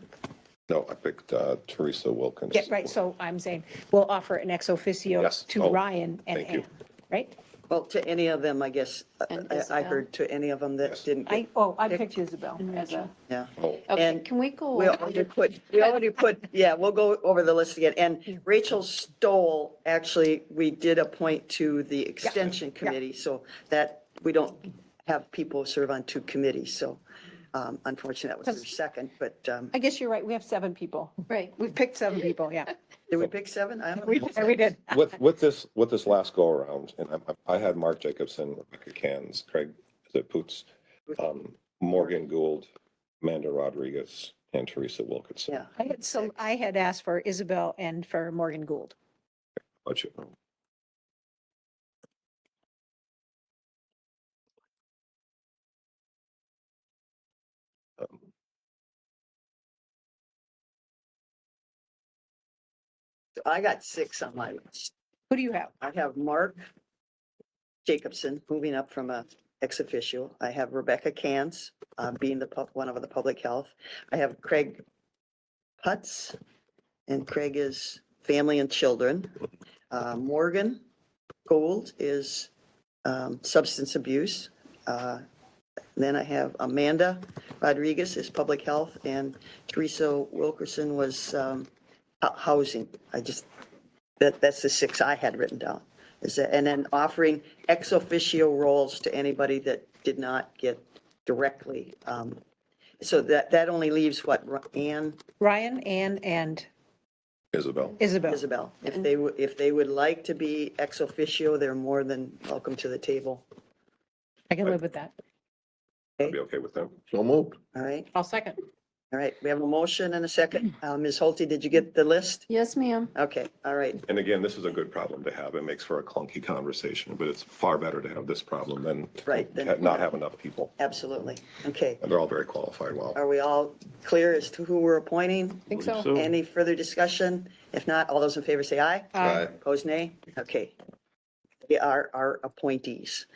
No, I picked Teresa Wilkinson. Yeah, right, so I'm saying we'll offer an ex officio Yes. to Oh, Ryan and thank you. Ann, right? Well, to any of them, I guess, And I Isabel? heard to any of them that Yes. didn't get, I picked Isabel as a, yeah. Oh, Okay, And can we go? We already put, yeah, we'll go over the list again. And Rachel Stoll, actually, we did appoint to the Extension Committee, so that we don't have people serve on two committees, so unfortunately, that was her second, but I guess you're right, we have 7 people. Right. We've picked 7 people, yeah. did we pick 7? I don't We know. we did. With this last go around, and I had Mark Jacobson, Rebecca Cans, Craig, is it Poots? Morgan Gould, Amanda Rodriguez, and Teresa Wilkinson. Yeah. I had asked for Isabel and for Morgan Gould. But you, So I got 6 on my list. Who do you have? I have Mark Jacobson, moving up from a ex officio. I have Rebecca Cans, being one of the public health. I have Craig Putz, and Craig is family and children. Morgan Gold is substance abuse. Then I have Amanda Rodriguez is public health, and Teresa Wilkerson was housing. That's the 6 I had written down. And then offering ex officio roles to anybody that did not get directly. So that only leaves what, Ryan, Ann, and Isabel. Isabel. Isabel. If they would like to be ex officio, they're more than welcome to the table. I can live with that. I'd be okay with them. So moved. All right, I'll second. all right. We have a motion and a second. Ms. Holte, did you get the list? Yes, ma'am. Okay, all right. And again, this is a good problem to have. It makes for a clunky conversation, but it's far better to have this problem than Right, then- not have enough people. Absolutely. Okay. And they're all very qualified. Wow. Are we all clear as to who we're appointing? Think so? Any further discussion? If not, all those in favor say aye. Aye. Opposed, nay? Okay. They are our appointees.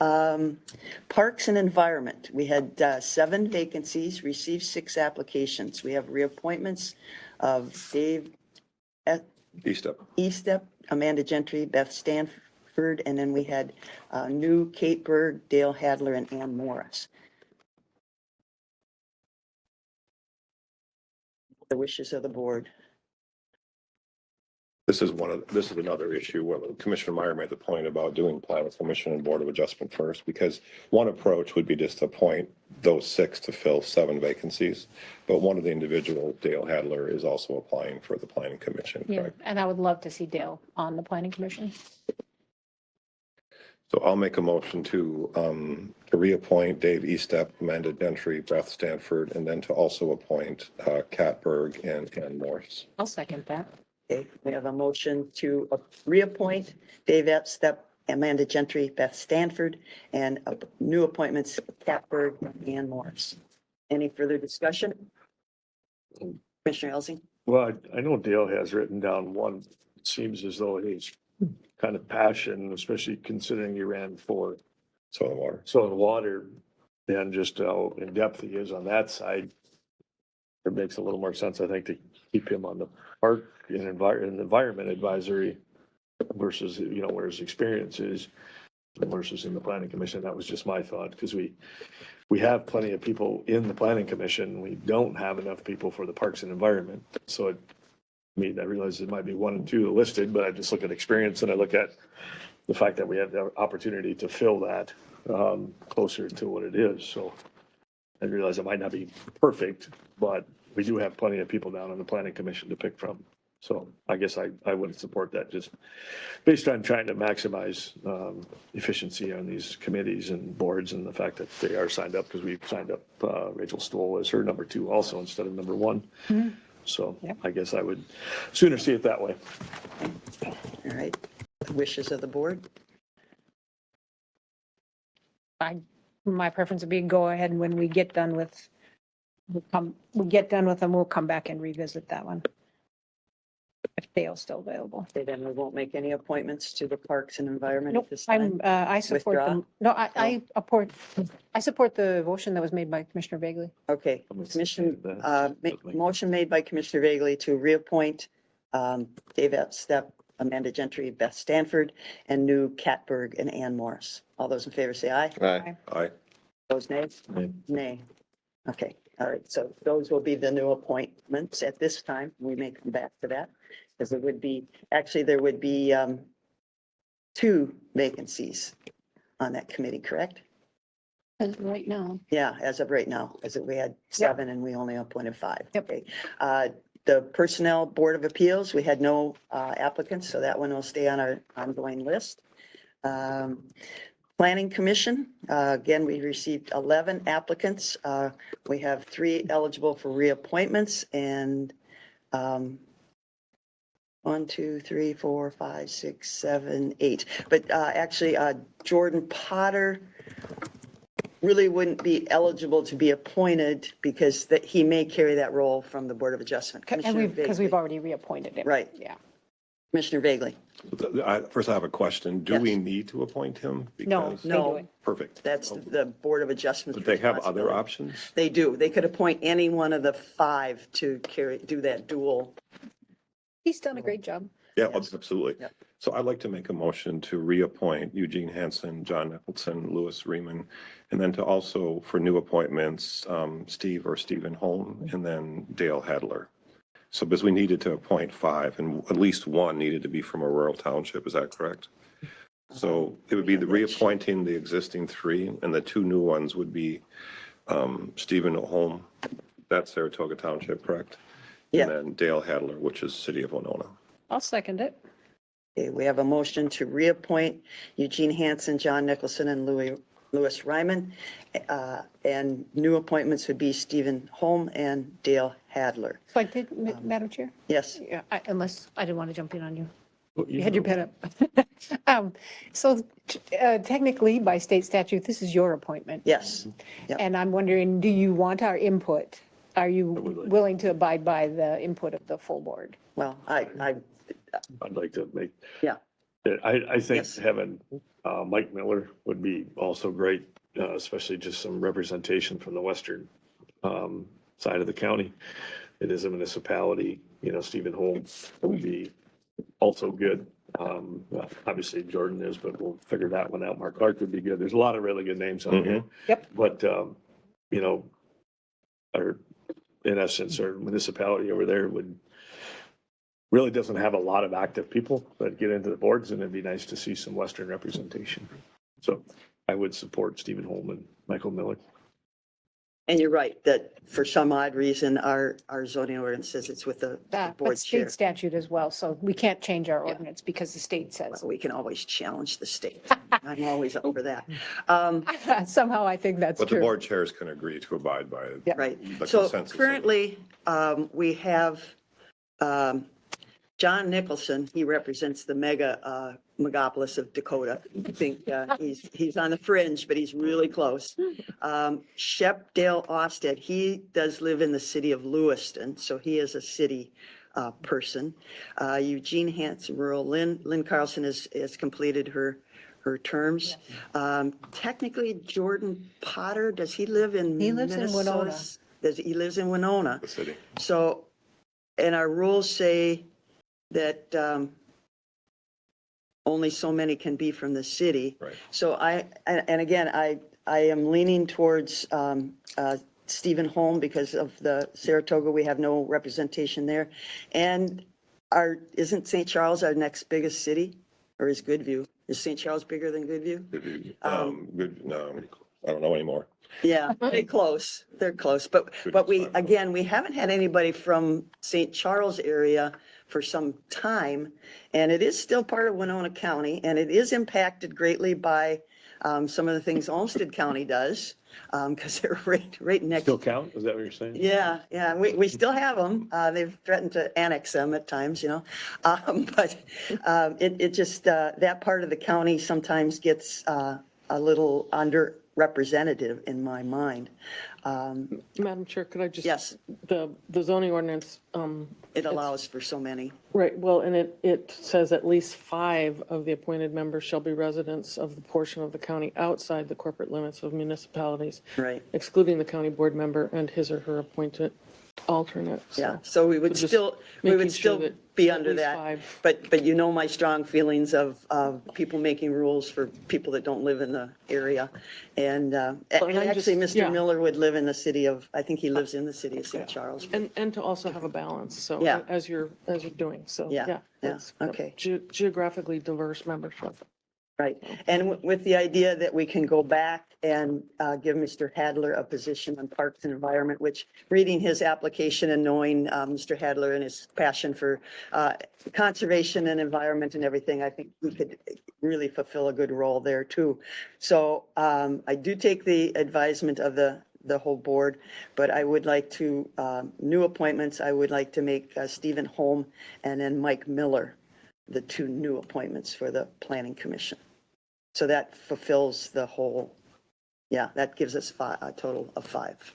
Parks and Environment, we had 7 vacancies, received 6 applications. We have reappointments of Dave E-step. Estep, Amanda Gentry, Beth Stanford, and then we had new Kate Berg, Dale Hadler, and Ann Morris. The wishes of the board. This is another issue where Commissioner Meyer made the point about doing planning commission and board of adjustment first, because one approach would be just to appoint those 6 to fill 7 vacancies. But one of the individuals, Dale Hadler, is also applying for the planning commission. Yeah, correct? and I would love to see Dale on the planning commission. So I'll make a motion to reappoint Dave Estep, Amanda Gentry, Beth Stanford, and then to also appoint Kat Berg and Ann Morris. I'll second that. Okay, we have a motion to reappoint Dave Estep, Amanda Gentry, Beth Stanford, and new appointments, Kat Berg and Ann Morris. Any further discussion? Commissioner Elsing? Well, I know Dale has written down one, it seems as though his kind of passion, especially considering he ran for Soil and water. soil and water, and just how in depth he is on that side. It makes a little more sense, I think, to keep him on the park and environment advisory versus, where his experience is versus in the planning commission. That was just my thought, because we have plenty of people in the planning commission. We don't have enough people for the parks and environment. So I realize it might be 1 and 2 listed, but I just look at experience and I look at the fact that we have the opportunity to fill that closer to what it is. So I realize it might not be perfect, but we do have plenty of people down on the planning commission to pick from. So I guess I would support that, just based on trying to maximize efficiency on these committees and boards, and the fact that they are signed up, because we've signed up Rachel Stoll as her number 2 also instead of number 1. So Yep. I guess I would sooner see it that way. All right, wishes of the board? My preference would be go ahead, and when we get done with, we get done with them, we'll come back and revisit that one. If Dale's still available. Okay, then we won't make any appointments to the Parks and Environment at Nope, this time. I support Withdraw? them. No, I support the motion that was made by Commissioner Bagley. Okay, I'm gonna Commission, say that. motion made by Commissioner Vagley to reappoint Dave Estep, Amanda Gentry, Beth Stanford, and new Katberg and Ann Morris. All those in favor say aye. Aye. Aye. Those nays? Nay. Okay, all right, so those will be the new appointments at this time. We may come back to that. Because it would be, actually, there would be 2 vacancies on that committee, correct? Right now. Yeah, as of right now, as we had 7 and we only appointed 5. Yep. Okay. The Personnel Board of Appeals, we had no applicants, so that one will stay on our ongoing list. Planning Commission, again, we received 11 applicants. We have 3 eligible for reappointments and 1, 2, 3, 4, 5, 6, 7, 8. But actually, Jordan Potter really wouldn't be eligible to be appointed because that he may carry that role from the Board of Adjustment. And Commissioner because we've Vagley. already reappointed him. Right. Yeah. Commissioner Vagley. First, I have a question. Do we Yes. need to appoint him? No, Because- they do No. it. Perfect. That's the Board of Adjustment. But they have other options? They do. They could appoint any one of the 5 to do that dual. He's done a great job. Yeah, Yes. absolutely. Yep. So I'd like to make a motion to reappoint Eugene Hansen, John Nicholson, Louis Riemann, and then to also, for new appointments, Stephen Holm, and then Dale Hadler. So because we needed to appoint 5, and at least 1 needed to be from a rural township, is that correct? So it would be the reappointing the existing 3, and the 2 new ones would be Stephen Holm, that's Saratoga Township, correct? Yeah. And then Dale Hadler, which is City of Winona. I'll second it. Okay, we have a motion to reappoint Eugene Hansen, John Nicholson, and Louis Ryman. And new appointments would be Stephen Holm and Dale Hadler. So I did, Madam Chair? Yes, Yeah, unless I didn't want to jump in on you. You had your pen up. So technically, by state statute, this is your appointment. yes. Yep. And I'm wondering, do you want our input? Are you willing to abide by the input of the full board? Well, I'd like to make. Yeah. I think Yes. having Mike Miller would be also great, especially just some representation from the western side of the county. It is a municipality, Stephen Holmes would be also good. Obviously Jordan is, but we'll figure that one out. Mark Clark would be good. There's a lot of really good names on here. Yep. But, our, in essence, our municipality over there really doesn't have a lot of active people that get into the boards, and it'd be nice to see some Western representation. So I would support Stephen Holm and Michael Miller. And you're right, that for some odd reason, our zoning ordinance says it's with the But board chair. state statute as well, so we can't change our ordinance because the state says. We can always challenge the state. I'm always up for that. Somehow I think that's But the true. board chairs can agree to abide by it. Right. The So consensus of it. currently, we have John Nicholson. He represents the megapolis of Dakota. I think he's on the fringe, but he's really close. Shep Dale Osted, he does live in the city of Lewiston, so he is a city person. Eugene Hansen, rural. Lynn Carlson has completed her terms. Technically, Jordan Potter, does he live in He lives in Minnesota? Winona. He lives in Winona. The city. So, and our rules say that only so many can be from the city. Right. So and again, I am leaning towards Stephen Holm because of the Saratoga, we have no representation there. And isn't St. Charles our next biggest city, or is Goodview? Is St. Charles bigger than Goodview? Good, no, I don't know anymore. Yeah, they're close. They're close. But we haven't had anybody from St. Charles area for some time. And it is still part of Winona County, and it is impacted greatly by some of the things Olmsted County does, because they're right next. Still count? Is that what you're saying? Yeah, we still have them. They've threatened to annex them at times, But it just, that part of the county sometimes gets a little underrepresented in my mind. Madam Chair, could I just? Yes. The zoning ordinance. It allows for so many. Right, well, and it says at least 5 of the appointed members shall be residents of the portion of the county outside the corporate limits of municipalities. Right. Excluding the county board member and his or her appointed alternate. Yeah, so we would So just still, we making would sure still that be at under least that. 5. But you know my strong feelings of people making rules for people that don't live in the area. And I'm actually, just- Mr. yeah. Miller would live in the city of, I think he lives in the city of St. Charles. And to also have a balance, so Yeah. as you're doing, so, Yeah, yeah. yeah, that's- okay. Geographically diverse membership. Right, and with the idea that we can go back and give Mr. Hadler a position on Parks and Environment, which, reading his application and knowing Mr. Hadler and his passion for conservation and environment and everything, I think he could really fulfill a good role there too. So I do take the advisement of the whole board, but I would like to, new appointments, I would like to make Stephen Holm and then Mike Miller the 2 new appointments for the Planning Commission. So that fulfills the whole, yeah, that gives us a total of 5.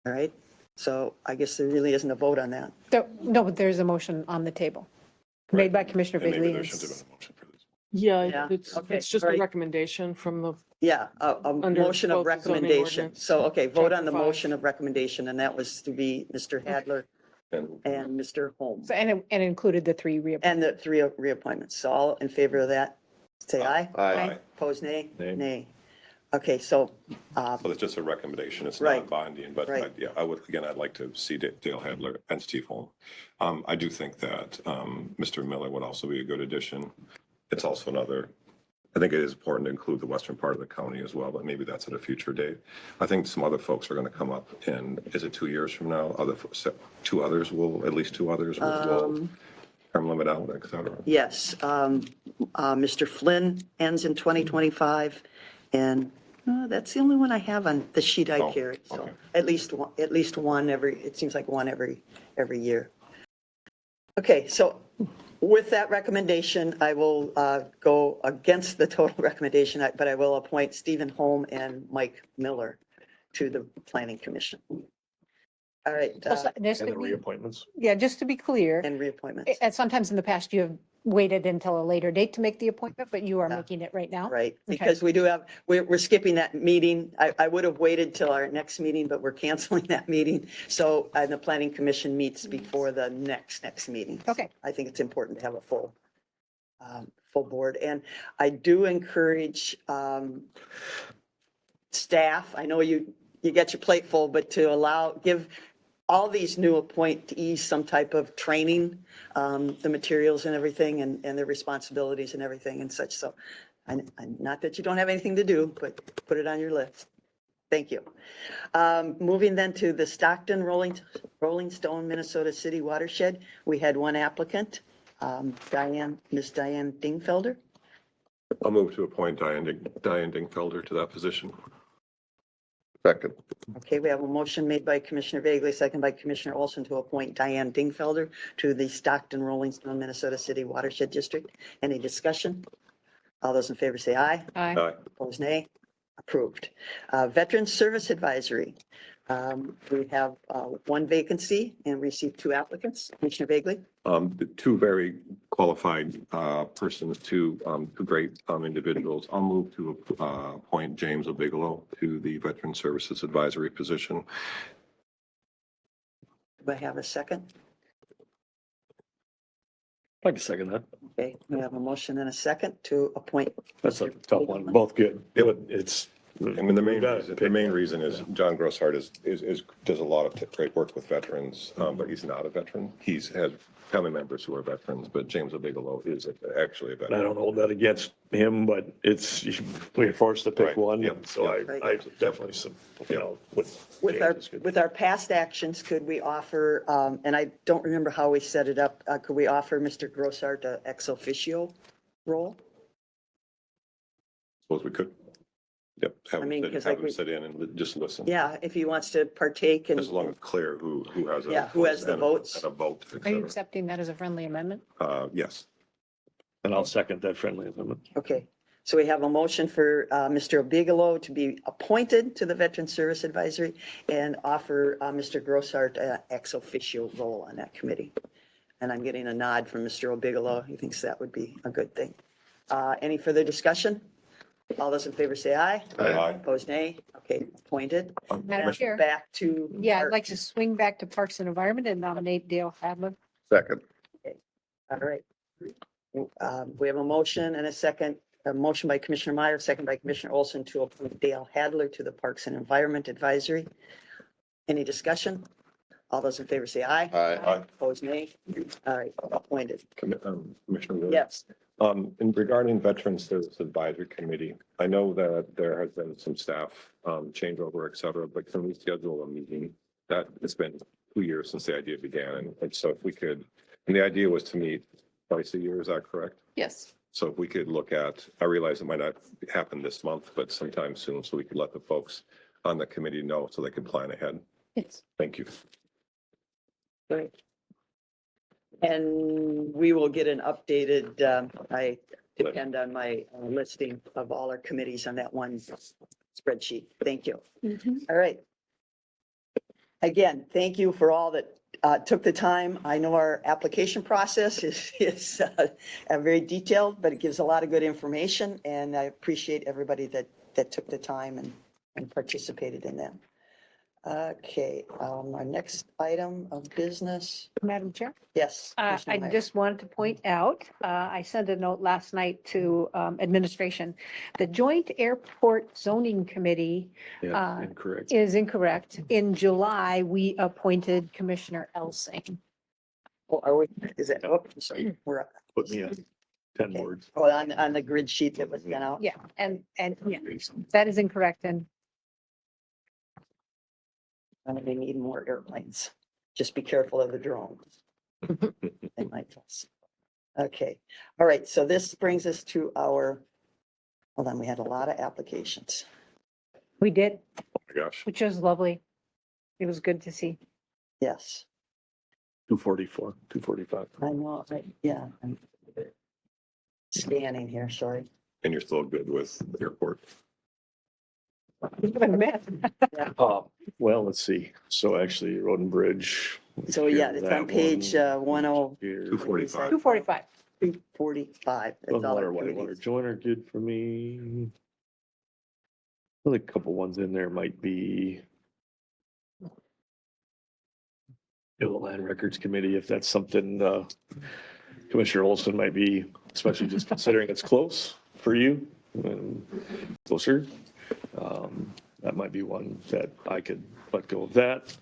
All right, so I guess there really isn't a vote on that. No, but there's a motion on the table, made by Commissioner And maybe Bigley. there and should have been a motion for this. Yeah, Yeah, it's okay, just a right. recommendation from the, Yeah, a Under motion of both the zoning recommendation. ordinance, So, okay, vote on Chapter the 5. motion of recommendation, and that was to be Mr. Hadler And and Mr. Holmes, So, and included the 3 reappointments. and the 3 reappointments. So all in favor of that, say aye. Aye. Opposed, nay? Nay. Nay. Okay, so, so it's just a recommendation. It's Right. not binding, but Right. yeah, I would, again, I'd like to see Dale Hadler and Steve Holm. I do think that Mr. Miller would also be a good addition. It's also another, I think it is important to include the western part of the county as well, but maybe that's at a future date. I think some other folks are going to come up in, is it 2 years from now? At least 2 others will term limit out, et cetera. yes, Mr. Flynn ends in 2025, and that's the only one I have on the sheet I Oh, carry. So okay. at least one every, it seems like one every year. Okay, so with that recommendation, I will go against the total recommendation, but I will appoint Stephen Holm and Mike Miller to the Planning Commission. All right, Also, just And to the be- reappointments. Yeah, just to be clear, and reappointments. and sometimes in the past you have waited until a later date to make the appointment, but you are Yeah. making it right now. Right, because we do have, we're skipping that meeting. I would have waited till our next meeting, but we're canceling that meeting. So, and the planning commission meets before the next meeting. Okay. I think it's important to have a full board. And I do encourage staff, I know you get your plate full, but to give all these new appointees some type of training, the materials and everything, and their responsibilities and everything and such. So, not that you don't have anything to do, but put it on your list. Thank you. Moving then to the Stockton Rolling Stone, Minnesota City Watershed. We had one applicant, Miss Diane Dingfelder. I'll move to appoint Diane Dingfelder to that position. Second. Okay, we have a motion made by Commissioner Vagley, second by Commissioner Olson to appoint Diane Dingfelder to the Stockton Rolling Stone, Minnesota City Watershed District. Any discussion? All those in favor say aye. Aye. Aye. Opposed, nay. Approved. Veterans Service Advisory. We have one vacancy and received 2 applicants. Commissioner Vagley? The 2 very qualified persons, 2 great individuals. I'll move to appoint James O'Bigelow to the Veteran Services Advisory position. Do I have a second? I'd like to second that. Okay, we have a motion and a second to appoint. That's a Mr. tough one. Both good. But it's, I mean, the main gotta reason, pick John Grosshart does a lot of great work with veterans, but he's not a veteran. Has family members who are veterans, but James O'Bigelow is actually a and I veteran. don't hold that against him, but we're forced to pick Right. one. Yeah. So Right. I definitely, with With our past actions, could we offer, and I don't remember how we set it up, could we offer Mr. Grossart a ex officio role? Suppose we could. Yep. I mean, 'cause like Have him we- sit in and just listen. Yeah, if he wants to partake and, As long as clear who has. Yeah, who has the votes. And a vote, et Are you cetera. accepting that as a friendly amendment? Yes. And I'll second that friendly amendment. okay. So we have a motion for Mr. Bigelow to be appointed to the Veteran Service Advisory and offer Mr. Grossart an ex officio role on that committee. And I'm getting a nod from Mr. Bigelow. He thinks that would be a good thing. Any further discussion? All those in favor say aye. Aye. Opposed, nay. Okay, appointed. Madam Now Chair. back to. Yeah, I'd like to swing back to Parks and Environment and nominate Dale Hadley. Second. All right. We have a motion and a second, a motion by Commissioner Meyer, second by Commissioner Olson to appoint Dale Hadler to the Parks and Environment Advisory. Any discussion? All those in favor say aye. Aye. Opposed, nay. All right, appointed. Commissioner Williams? Yes. In regarding Veteran Service Advisory Committee, I know that there has been some staff changeover, et cetera, but can we schedule a meeting? That it's been 2 years since the idea began, and so if we could, and the idea was to meet twice a year, is that correct? Yes. So if we could look at, I realize it might not happen this month, but sometime soon, so we could let the folks on the committee know so they can plan ahead. Yes. Thank you. Great. And we will get an updated, I depend on my listing of all our committees on that one spreadsheet. Thank you. All right. Again, thank you for all that took the time. I know our application process is very detailed, but it gives a lot of good information, and I appreciate everybody that took the time and participated in that. Okay, our next item of business. Madam Chair. Yes. Commissioner I Meyer. just wanted to point out, I sent a note last night to administration. The Joint Airport Zoning Committee Yeah, incorrect. is incorrect. In July, we appointed Commissioner Elsing. Oh, are we, is it, oh, I'm sorry, we're up. Put me on 10 Okay. words. Oh, on the grid sheet that was sent out. Yeah, and yeah, that is incorrect. And They need more airplanes. Just be careful of the drones. They might toss. Okay, all right, so this brings us to our, hold on, we had a lot of applications. we did, Oh my gosh. which was lovely. It was good to see. Yes, 244, 245. I know, yeah. I'm scanning here, sorry. And you're still good with the airport? Well, let's see. So actually, Road and Bridge. So yeah, it's on page 245. 245. 245. That's all our Water committees. Joiner good for me. Well, a couple ones in there might be. The Land Records Committee, if that's something, Commissioner Olson might be, especially just considering it's close for you, and closer. That might be one that I could let go of that.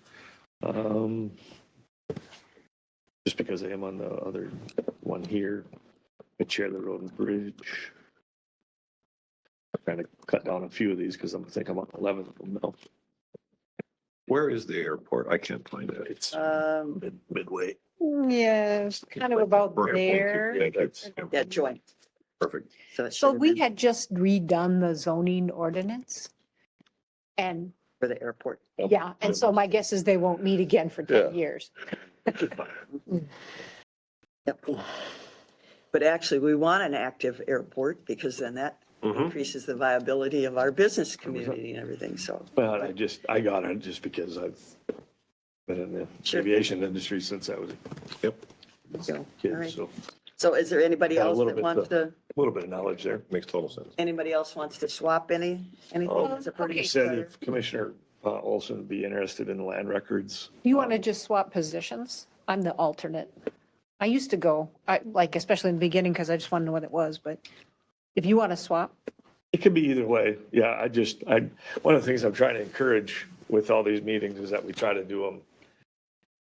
Just because I am on the other one here, I chair the Road and Bridge. I'm trying to cut down a few of these because I think I'm on 11 of them now. Where is the airport? I can't find it. It's Um, midway. Yeah, it's kind of about Perfect. Thank you. there. Thank you. yeah, joint. Perfect. So it So should have we been had just redone the zoning ordinance. And for the airport. yeah, and so my guess is they won't meet again for 10 years. Yep. But actually, we want an active airport because then that Mhm. increases the viability of our business community and everything, so. Well, I got it just because I've been in the Sure. aviation industry since I was Yep. So, all a kid, right. so So is there anybody Got a else little that bit wants to, a little bit of knowledge there. Makes total sense. anybody else wants to swap anything? It's a pretty okay. You said clear- if Commissioner Olson would be interested in land records. You want to just swap positions? I'm the alternate. I used to go, especially in the beginning, because I just want to know what it was, but if you want to swap, It could be either way. Yeah, one of the things I'm trying to encourage with all these meetings is that we try to do them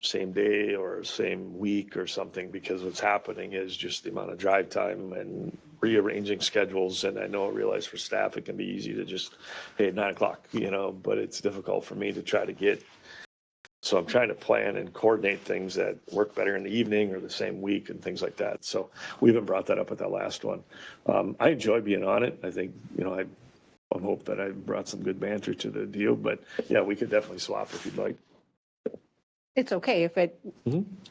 same day or same week or something, because what's happening is just the amount of drive time and rearranging schedules. And I realize for staff, it can be easy to just, hey, 9:00, but it's difficult for me to try to get. So I'm trying to plan and coordinate things that work better in the evening or the same week and things like that. So we even brought that up at that last one. I enjoy being on it. I think, I hope that I brought some good banter to the deal, but yeah, we could definitely swap if you'd like. it's okay if it,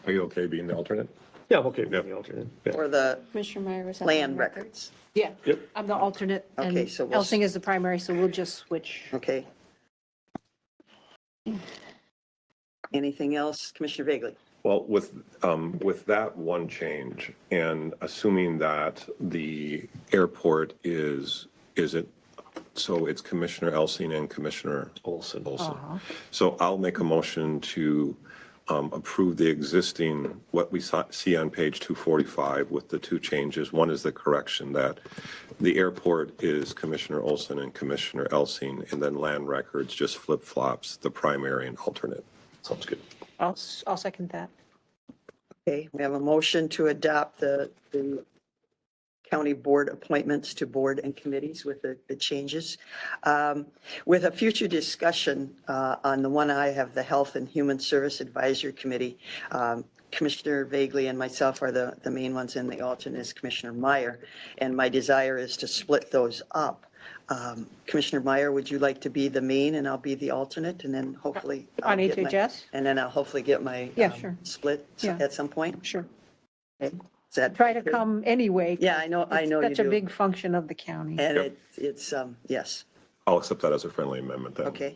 Are you okay being the alternate? Yeah, I'm okay with the alternate. Yeah. For the Commissioner Meyer was. on land record. records, yeah, Yep. I'm the alternate and Okay, so we'll- Elsing is the primary, so we'll just switch. okay. Anything else, Commissioner Vagley? Well, with that one change and assuming that the airport is it So it's Commissioner Elsing and Commissioner Olson. Uh-huh. So I'll make a motion to approve the existing, what we see on page 245 with the two changes. One is the correction that the airport is Commissioner Olson and Commissioner Elsing, and then land records just flip-flops the primary and alternate. Sounds good. I'll second that. Okay, we have a motion to adopt the county board appointments to board and committees with the changes. With a future discussion on the one I have, the Health and Human Service Advisory Committee, Commissioner Vagley and myself are the main ones, and the alternate is Commissioner Meyer. And my desire is to split those up. Commissioner Meyer, would you like to be the main and I'll be the alternate, and then hopefully I'll On get my- HHS? And then I'll hopefully get my Yeah, sure. split Yeah. at some point? Sure. Okay. Is that Try to good? come anyway. Yeah, I know you It's such a do. big function of the county. And it's, yes, I'll accept that as a friendly amendment then. okay.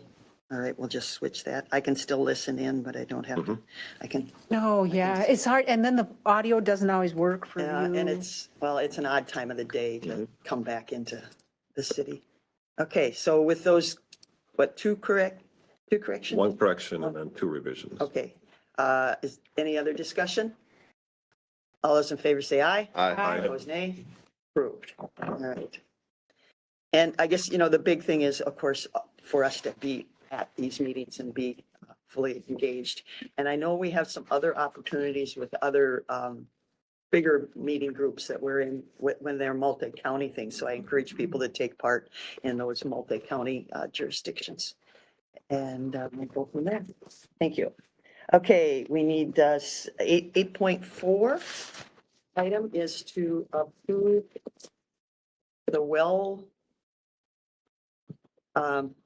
All right, we'll just switch that. I can still listen in, but I don't have to, I can, No, yeah, it's hard. And then the audio doesn't always work for you. and it's an odd time of the day to come back into the city. Okay, so with those, two corrections? One correction and then two revisions. Okay, is any other discussion? All those in favor say aye. Aye. Opposed, nay. Approved. All right. And I guess, the big thing is, of course, for us to be at these meetings and be fully engaged. And I know we have some other opportunities with other bigger meeting groups that we're in when they're multi-county things. So I encourage people to take part in those multi-county jurisdictions. And we'll go from there. Thank you. Okay, we need 8.4 item is to approve the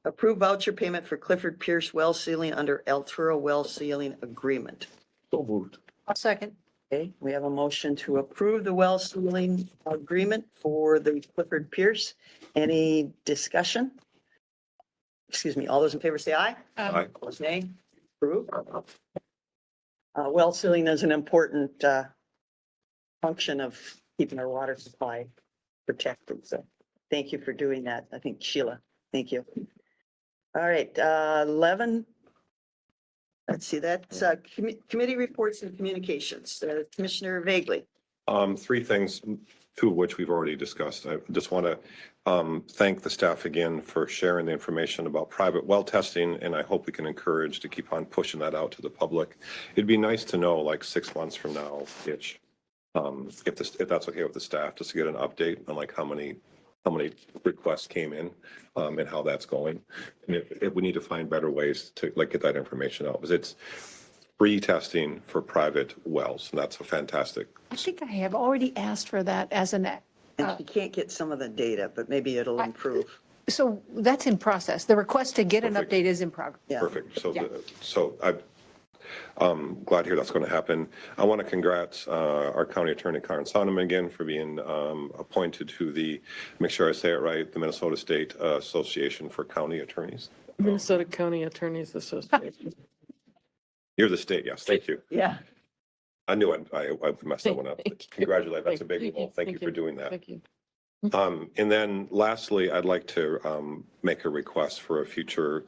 approve voucher payment for Clifford Pierce well sealing under Altura well sealing agreement. So moved. I'll second. Okay, we have a motion to approve the well sealing agreement for the Clifford Pierce. Any discussion? Excuse me, all those in favor say aye. Aye. Opposed, nay. Approved. Well sealing is an important function of keeping our water supply protected. So thank you for doing that. I think Sheila, thank you. All right, 11. Let's see, that's committee reports and communications. Commissioner Vagley. Three things, two of which we've already discussed. I just want to thank the staff again for sharing the information about private well testing, and I hope we can encourage to keep on pushing that out to the public. It'd be nice to know, like 6 months from now, if that's okay with the staff, just to get an update on like how many requests came in and how that's going. And if we need to find better ways to like get that information out, because it's free testing for private wells, and that's a fantastic. I think I have already asked for that as an, And she can't get some of the data, but maybe it'll improve. so that's in process. The request to get an Perfect. update is in progress. Yeah. Perfect. So, Yeah. so I'm glad to hear that's going to happen. I want to congrats our county attorney, Karen Sonneman, again for being appointed to the, make sure I say it right, the Minnesota State Association for County Attorneys. Minnesota County Attorneys Association. You're the state, yes, thank you. Yeah. I knew I messed that one up. Thank you. Congratulations, that's a big role. Thank you for doing that. Thank you. And then lastly, I'd like to make a request for a future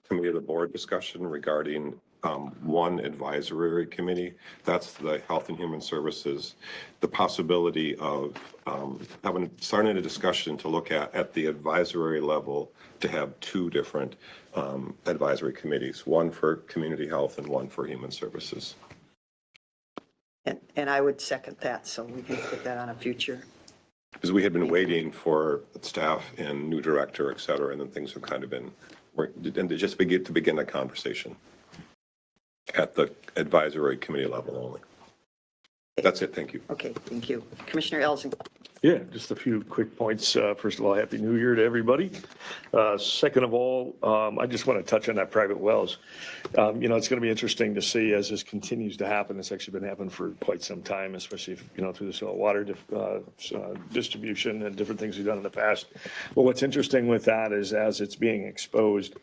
committee of the board discussion regarding one advisory committee. That's the Health and Human Services. The possibility of starting a discussion to look at the advisory level to have two different advisory committees, one for community health and one for human services. And I would second that, so we can put that on a future. Because we had been waiting for staff and new director, et cetera, and then things have kind of been, and to just begin a conversation at the advisory committee level only. That's it, thank you. Okay, thank you. Commissioner Elsing. Yeah, just a few quick points. First of all, Happy New Year to everybody. Second of all, I just want to touch on that private wells. It's going to be interesting to see as this continues to happen. It's actually been happening for quite some time, especially, through the water distribution and different things we've done in the past. But what's interesting with that is as it's being exposed,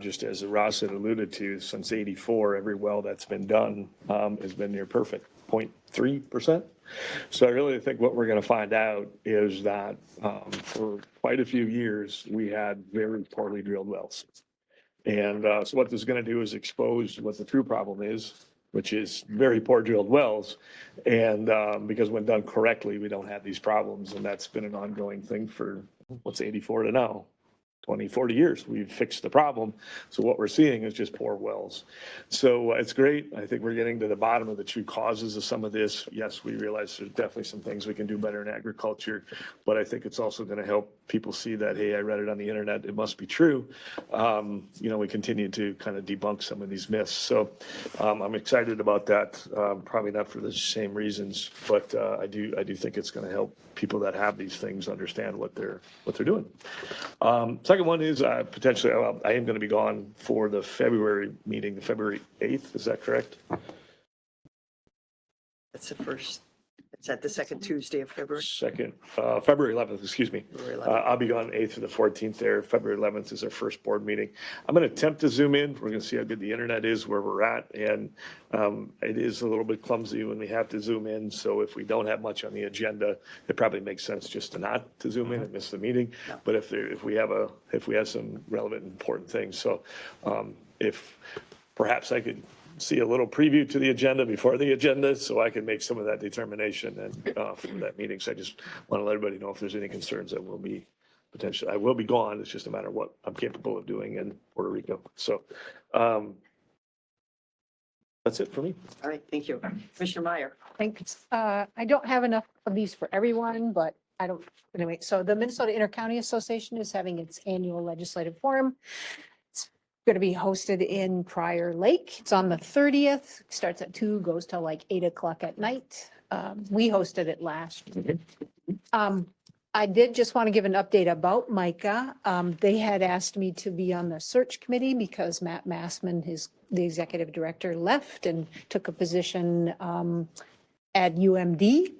just as Ross had alluded to, since '84, every well that's been done has been near perfect. 0.3%. So I really think what we're going to find out is that for quite a few years, we had very poorly drilled wells. And so what this is going to do is expose what the true problem is, which is very poor drilled wells. And because when done correctly, we don't have these problems. And that's been an ongoing thing for, what's 84 to now? 20, 40 years, we've fixed the problem. So what we're seeing is just poor wells. So it's great. I think we're getting to the bottom of the true causes of some of this. Yes, we realize there's definitely some things we can do better in agriculture, but I think it's also going to help people see that, hey, I read it on the internet, it must be true. We continue to kind of debunk some of these myths. So I'm excited about that. Probably not for the same reasons, but I do think it's going to help people that have these things understand what they're doing. Second one is potentially, I am going to be gone for the February meeting, the February 8th. Is that correct? That's the first, it's at the second Tuesday of February. February 11th, excuse me. February 11th. I'll be gone 8th to the 14th there. February 11th is our first board meeting. I'm going to attempt to zoom in. We're going to see how good the internet is where we're at. And it is a little bit clumsy when we have to zoom in. So if we don't have much on the agenda, it probably makes sense just to not to zoom in and miss the meeting. But if we have some relevant, important things. So if perhaps I could see a little preview to the agenda before the agenda so I can make some of that determination and for that meeting. So I just want to let everybody know if there's any concerns that will be potentially, I will be gone. It's just a matter of what I'm capable of doing in Puerto Rico. So that's it for me. All right, thank you. Commissioner Meyer. Thanks. I don't have enough of these for everyone, but anyway, so the Minnesota Intercounty Association is having its annual legislative forum. It's going to be hosted in Prior Lake. It's on the 30th, starts at 2, goes till like 8 o'clock at night. We hosted it last year. I did just want to give an update about MICA. They had asked me to be on the search committee because Matt Massman, the executive director, left and took a position at UMD.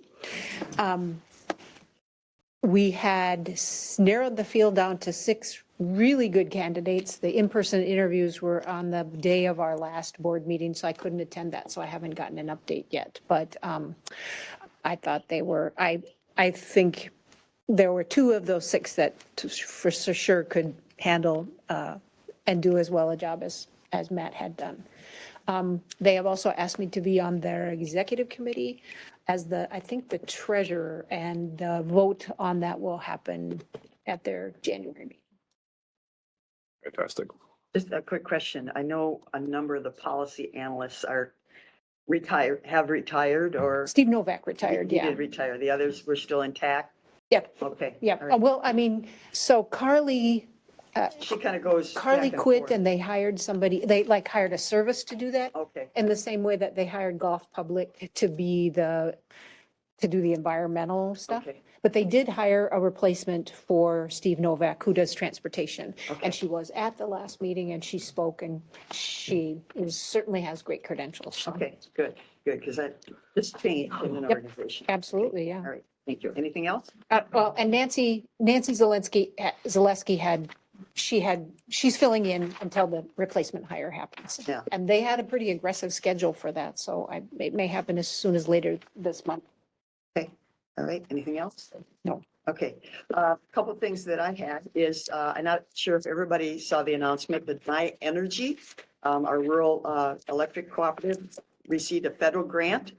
We had narrowed the field down to 6 really good candidates. The in-person interviews were on the day of our last board meeting, so I couldn't attend that, so I haven't gotten an update yet. But I thought they were, I think there were 2 of those 6 that for sure could handle and do as well a job as Matt had done. They have also asked me to be on their executive committee as I think the treasurer, and the vote on that will happen at their January meeting. Fantastic. Just a quick question. I know a number of the policy analysts are have retired or. Steve Novak retired, He yeah. did retire. The others were still intact? Yep, Okay. yep. all right. Well, I mean, so Carly She kind of goes. Carly back and quit forth. and they hired somebody, they like hired a service to do that. Okay, In the same way that they hired Golf Public to do the environmental stuff. okay, But they did hire a replacement for Steve Novak, who does transportation. Okay. And she was at the last meeting and she spoke, and she certainly has great credentials. So, okay, good, because this changed in an Yep. organization. absolutely, yeah. All right, thank you. Anything else? Well, and Nancy Zaleski she's filling in until the replacement hire happens. Yeah. And they had a pretty aggressive schedule for that, so it may happen as soon as later this month. Okay, all right, anything else? No. Okay, a couple of things that I had is, I'm not sure if everybody saw the announcement, but My Energy, our rural electric cooperative, received a federal grant.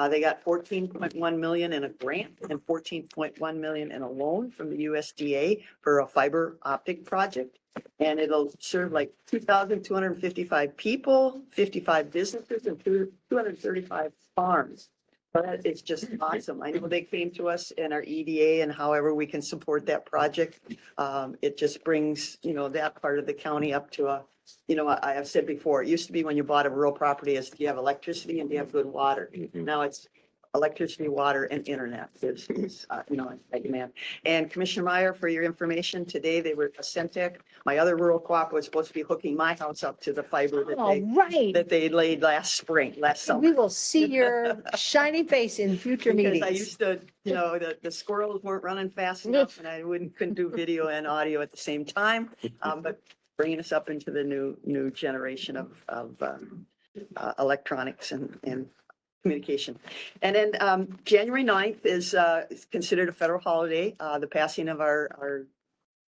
They got 14.1 million in a grant and 14.1 million in a loan from the USDA for a fiber optic project. And it'll serve like 2,255 people, 55 businesses, and 235 farms. But it's just awesome. I know they came to us in our EDA and however we can support that project. It just brings, that part of the county up to I have said before, it used to be when you bought a rural property is do you have electricity and do you have good water? Now it's electricity, water, and internet is at demand. And Commissioner Meyer, for your information, today they were Centec. My other rural co-op was supposed to be hooking my house up to the fiber All right. that they laid last summer. We will see your shiny face in future Because meetings. I used to, the squirrels weren't running fast enough and I couldn't do video and audio at the same time. But bringing us up into the new generation of electronics and communication. And then January 9th is considered a federal holiday, the passing of our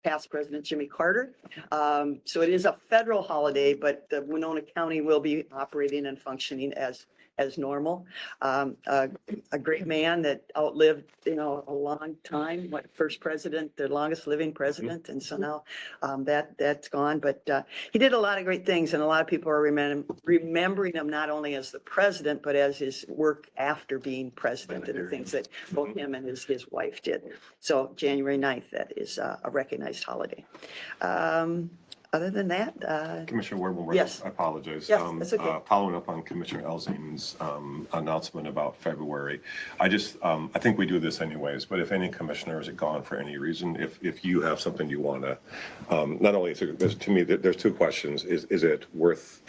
past President Jimmy Carter. So it is a federal holiday, but the Winona County will be operating and functioning as normal. A great man that outlived, a long time, first president, the longest living president. And so now that's gone, but he did a lot of great things, and a lot of people are remembering him not only as the president, but as his work after being president and the things that both him and his wife did. So January 9th, that is a recognized holiday. Other than that, Commissioner Ward, Yes. I apologize. Yes, that's okay. Following up on Commissioner Elzing's announcement about February, I think we do this anyways, but if any commissioners are gone for any reason, if you have something you want to, not only, to me, there's two questions. Is it worth,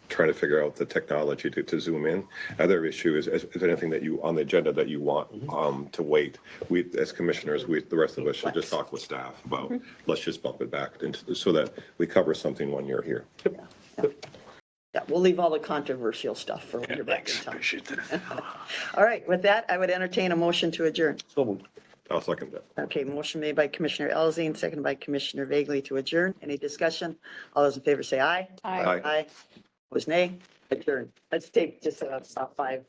trying to figure out the technology to zoom in? Other issue is there anything that you, on the agenda that you want to wait? We, as commissioners, the rest of us should just talk with staff about, let's just bump it back so that we cover something when you're here. yeah, we'll leave all the controversial stuff for when you're back in town. Appreciate that. All right, with that, I would entertain a motion to adjourn. So moved. I'll second that. Okay, motion made by Commissioner Elzing, seconded by Commissioner Vagley to adjourn. Any discussion? All those in favor say aye. Aye. Aye. Was nay? Adjourn. Let's take just a 5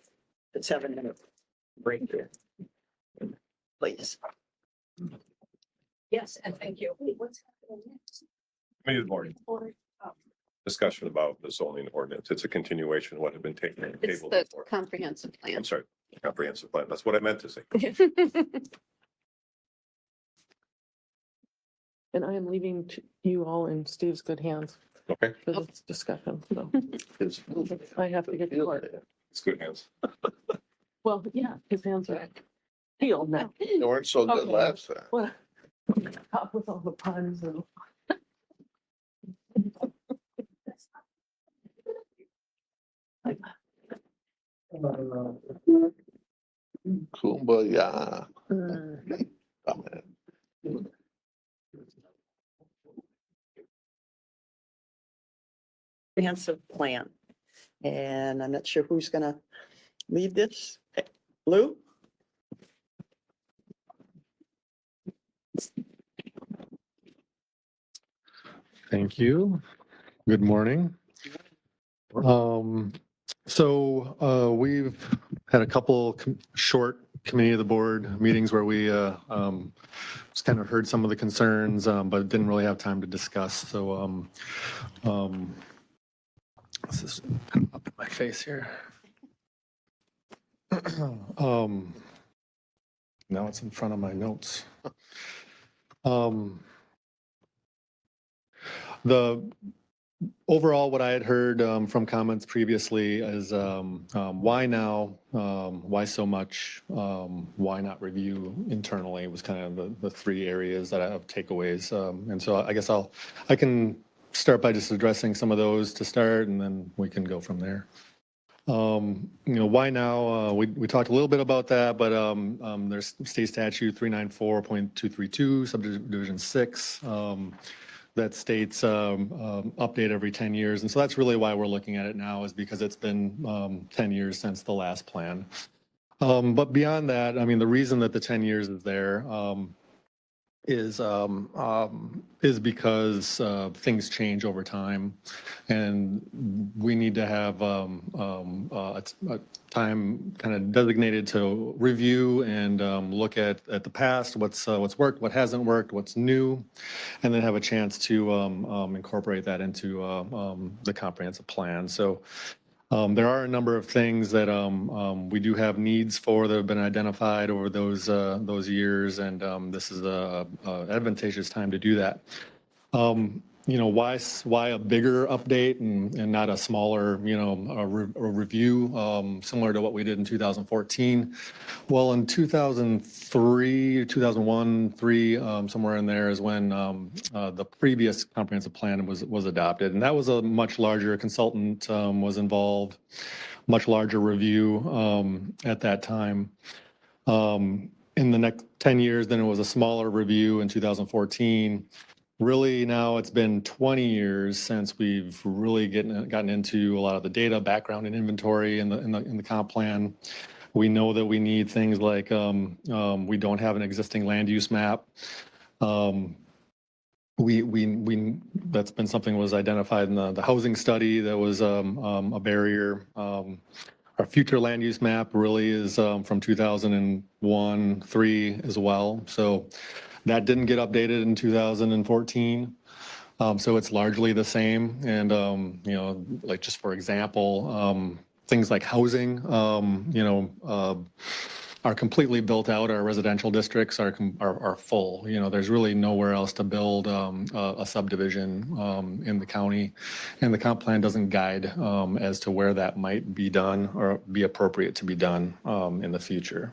to 7 minute break here. Please. Yes, and thank you. What's happening next? Committee of the Board, discussion about the zoning ordinance. It's a continuation of what had been taken on the It's table the before. comprehensive plan. I'm sorry, comprehensive plan. That's what I meant to say. And I am leaving you all in Steve's good hands Okay, for this discussion, so I have to get to work. it's good hands. Well, yeah, his hands are healed now. They weren't so good Okay. last time. What? Top with all the puns and. Kumbaya. Comprehensive plan. And I'm not sure who's gonna lead this. Lou? Thank you. Good morning. We've had a couple short committee of the board meetings where we just kind of heard some of the concerns, but didn't really have time to discuss. So this is kind of up in my face here. Now it's in front of my notes. The overall, what I had heard from comments previously is why now? Why so much? Why not review internally was kind of the three areas that I have takeaways. And so I guess I can start by just addressing some of those to start, and then we can go from there. Why now? We talked a little bit about that, but there's state statute 394.232, subdivision 6. That states update every 10 years. And so that's really why we're looking at it now, is because it's been 10 years since the last plan. But beyond that, I mean, the reason that the 10 years is there is because things change over time, and we need to have a time kind of designated to review and look at the past, what's worked, what hasn't worked, what's new, and then have a chance to incorporate that into the comprehensive plan. So there are a number of things that we do have needs for that have been identified over those years, and this is a advantageous time to do that. Why a bigger update and not a smaller, a review similar to what we did in 2014? Well, in 2003, 2001, 3, somewhere in there is when the previous comprehensive plan was adopted, and that was a much larger consultant was involved, much larger review at that time. In the next 10 years, then it was a smaller review in 2014. really now it's been 20 years since we've really gotten into a lot of the data, background, and inventory in the comp plan. We know that we need things like we don't have an existing land use map. That's been something was identified in the housing study that was a barrier. Our future land use map really is from 2001, 3 as well. So that didn't get updated in 2014. So it's largely the same. And, like just for example, things like housing, are completely built out. Our residential districts are full. There's really nowhere else to build a subdivision in the county. And the comp plan doesn't guide as to where that might be done or be appropriate to be done in the future.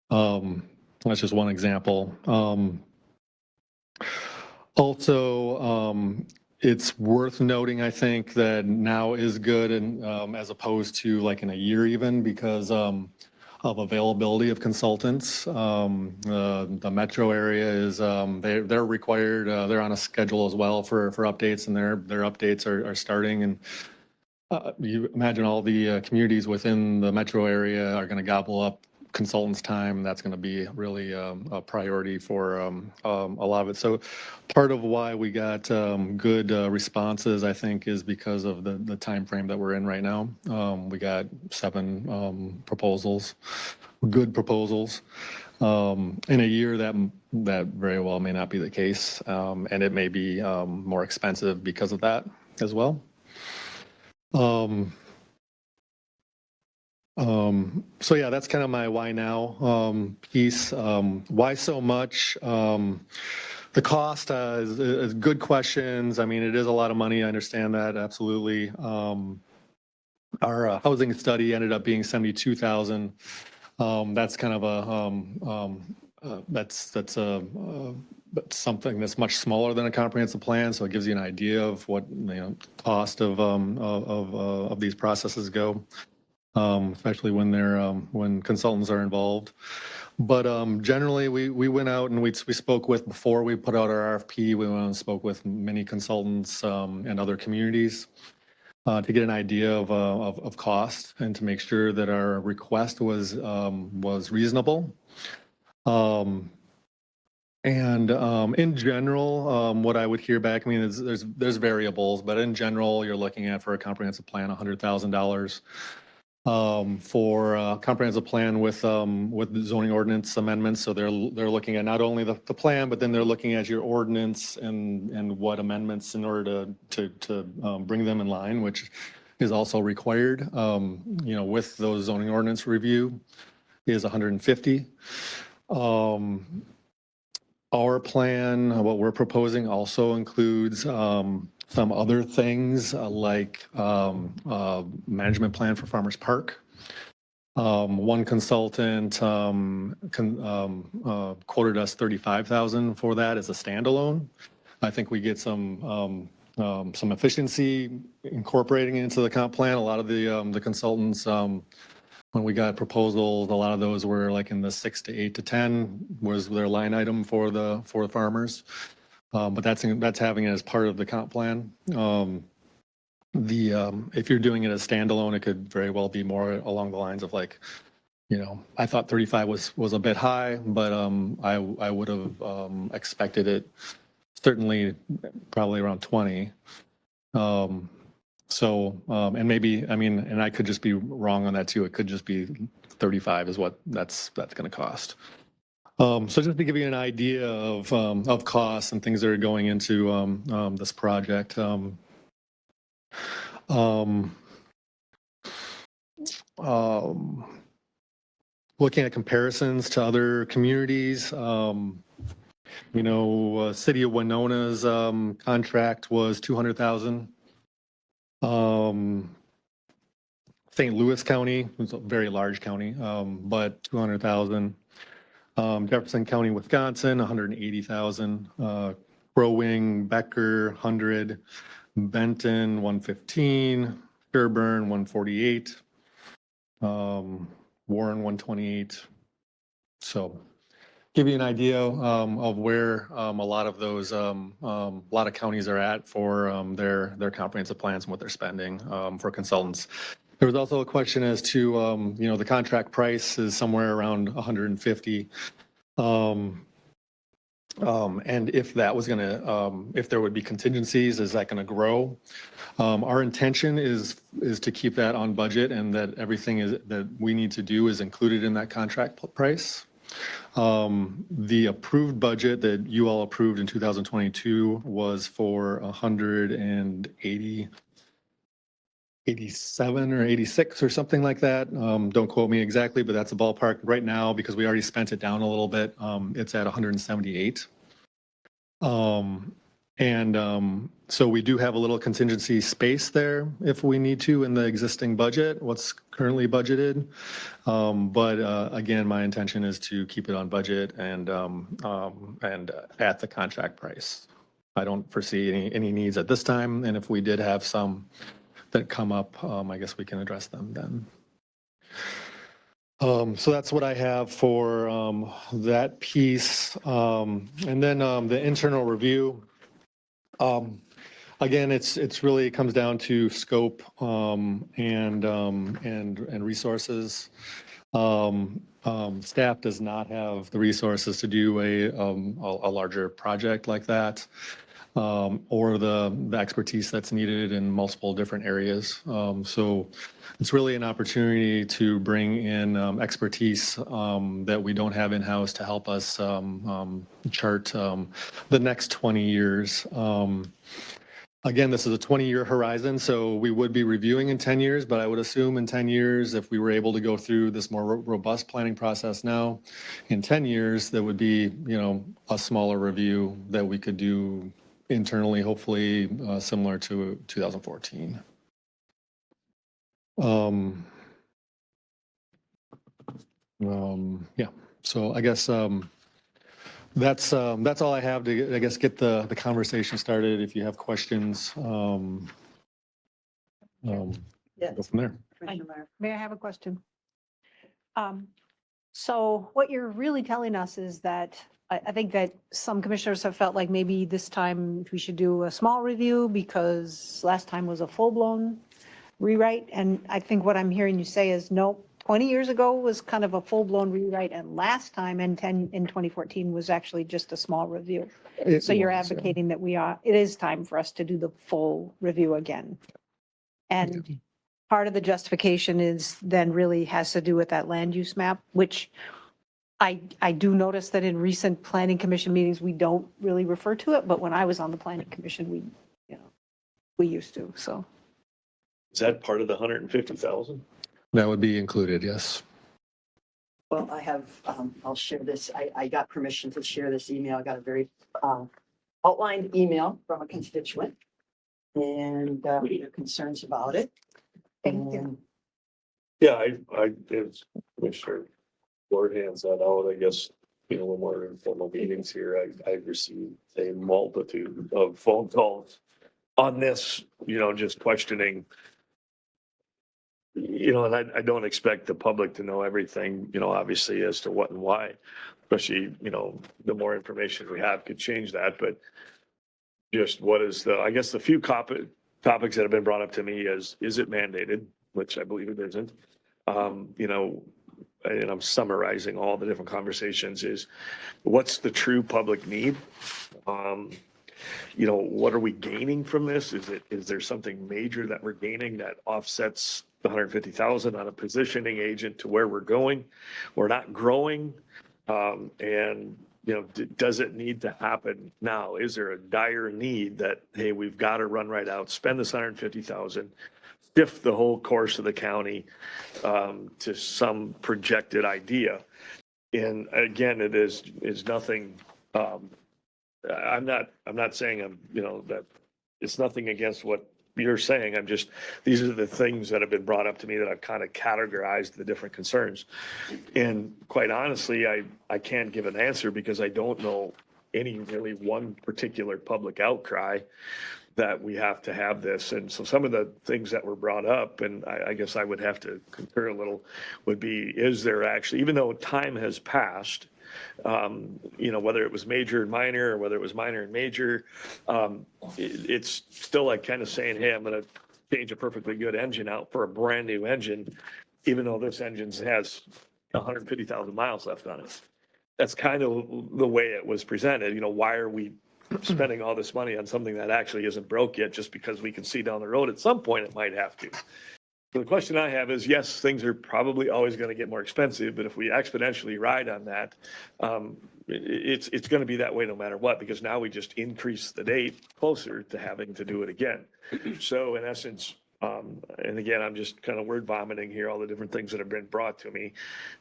That's just one example. Also, it's worth noting, I think, that now is good and as opposed to like in a year even because of availability of consultants. The metro area is they're required. They're on a schedule as well for updates, and their updates are starting. And you imagine all the communities within the metro area are going to gobble up consultants' time. That's going to be really a priority for a lot of it. So part of why we got good responses, I think, is because of the time frame that we're in right now. We got 7 proposals, good proposals. In a year that very well may not be the case, and it may be more expensive because of that as well. So yeah, that's kind of my why now piece. Why so much? The cost is good questions. I mean, it is a lot of money. I understand that absolutely. Our housing study ended up being 72,000. That's kind of that's something that's much smaller than a comprehensive plan. So it gives you an idea of what cost of these processes go. Especially when consultants are involved. But generally, we went out and we spoke with, before we put out our RFP, we went out and spoke with many consultants and other communities to get an idea of cost and to make sure that our request was reasonable. And in general, what I would hear back, I mean, there's variables, but in general, you're looking at, for a comprehensive plan, $100,000. For a comprehensive plan with zoning ordinance amendments. So they're looking at not only the plan, but then they're looking at your ordinance and what amendments in order to bring them in line, which is also required. With those zoning ordinance review is 150. Our plan, what we're proposing, also includes some other things like management plan for Farmers Park. One consultant quoted us $35,000 for that as a standalone. I think we get some efficiency incorporating it into the comp plan. A lot of the consultants, when we got proposals, a lot of those were like in the 6 to 8 to 10 was their line item for the farmers. But that's having it as part of the comp plan. If you're doing it as standalone, it could very well be more along the lines of like, I thought 35 was a bit high, but I would have expected it certainly probably around 20. And maybe, and I could just be wrong on that too. It could just be 35 is what that's going to cost. So just to give you an idea of costs and things that are going into this project. Looking at comparisons to other communities, City of Winona's contract was $200,000. St. Louis County, it's a very large county, but $200,000. Jefferson County, Wisconsin, $180,000. Crow Wing, Becker, $100,000. Benton, $115,000. Sherburne, $148,000. Warren, $128,000. So give you an idea of where a lot of those, a lot of counties are at for their comprehensive plans and what they're spending for consultants. There was also a question as to, the contract price is somewhere around 150. And if that was going to, if there would be contingencies, is that going to grow? Our intention is to keep that on budget, and that everything that we need to do is included in that contract price. The approved budget that you all approved in 2022 was for 87 or 86 or something like that. Don't quote me exactly, but that's a ballpark right now because we already spent it down a little bit. It's at 178. So we do have a little contingency space there if we need to in the existing budget, what's currently budgeted. But again, my intention is to keep it on budget and at the contract price. I don't foresee any needs at this time, and if we did have some that come up, I guess we can address them then. So that's what I have for that piece. And then the internal review. Again, it's really comes down to scope and resources. Staff does not have the resources to do a larger project like that. Or the expertise that's needed in multiple different areas. So it's really an opportunity to bring in expertise that we don't have in-house to help us chart the next 20 years. Again, this is a 20-year horizon, so we would be reviewing in 10 years, but I would assume in 10 years, if we were able to go through this more robust planning process now, in 10 years, there would be, a smaller review that we could do internally, hopefully similar to 2014. Yeah, so I guess that's all I have to, I guess, get the conversation started. If you have questions, go Yes. from there. Commissioner Meyer. May I have a question? So what you're really telling us is that I think that some commissioners have felt like maybe this time we should do a small review because last time was a full-blown rewrite. And I think what I'm hearing you say is, no, 20 years ago was kind of a full-blown rewrite, and last time in 2014 was actually just a small review. So you're advocating that it is time for us to do the full review again. And part of the justification is then really has to do with that land use map, which I do notice that in recent planning commission meetings, we don't really refer to it, but when I was on the planning commission, we used to, so. Is that part of the 150,000? That would be included, yes. Well, I have, I'll share this. I got permission to share this email. I got a very outlined email from a constituent and their concerns about it. Thank you. And Yeah, as Commissioner Ward hands that out, I guess, when we're in formal meetings here, I've received a multitude of phone calls on this, just questioning, and I don't expect the public to know everything, obviously as to what and why, especially, the more information we have could change that, but just what is I guess the few topics that have been brought up to me is it mandated, which I believe it isn't, and I'm summarizing all the different conversations, is what's the true public need? What are we gaining from this? Is there something major that we're gaining that offsets the 150,000 on a positioning agent to where we're going? We're not growing. And does it need to happen now? Is there a dire need that, hey, we've got to run right out, spend this 150,000, shift the whole course of the county to some projected idea? And again, it is nothing. I'm not saying that it's nothing against what you're saying. These are the things that have been brought up to me that I've kind of categorized the different concerns. And quite honestly, I can't give an answer because I don't know any really one particular public outcry that we have to have this. And so some of the things that were brought up, and I guess I would have to concur a little, would be, is there actually, even though time has passed, Whether it was major and minor or whether it was minor and major. It's still like kind of saying, hey, I'm going to change a perfectly good engine out for a brand new engine, even though this engine has 150,000 miles left on it. That's kind of the way it was presented. Why are we spending all this money on something that actually isn't broke yet, just because we can see down the road at some point it might have to? So the question I have is, yes, things are probably always going to get more expensive, but if we exponentially ride on that, it's going to be that way no matter what, because now we just increase the date closer to having to do it again. So in essence, and again, I'm just kind of word vomiting here, all the different things that have been brought to me,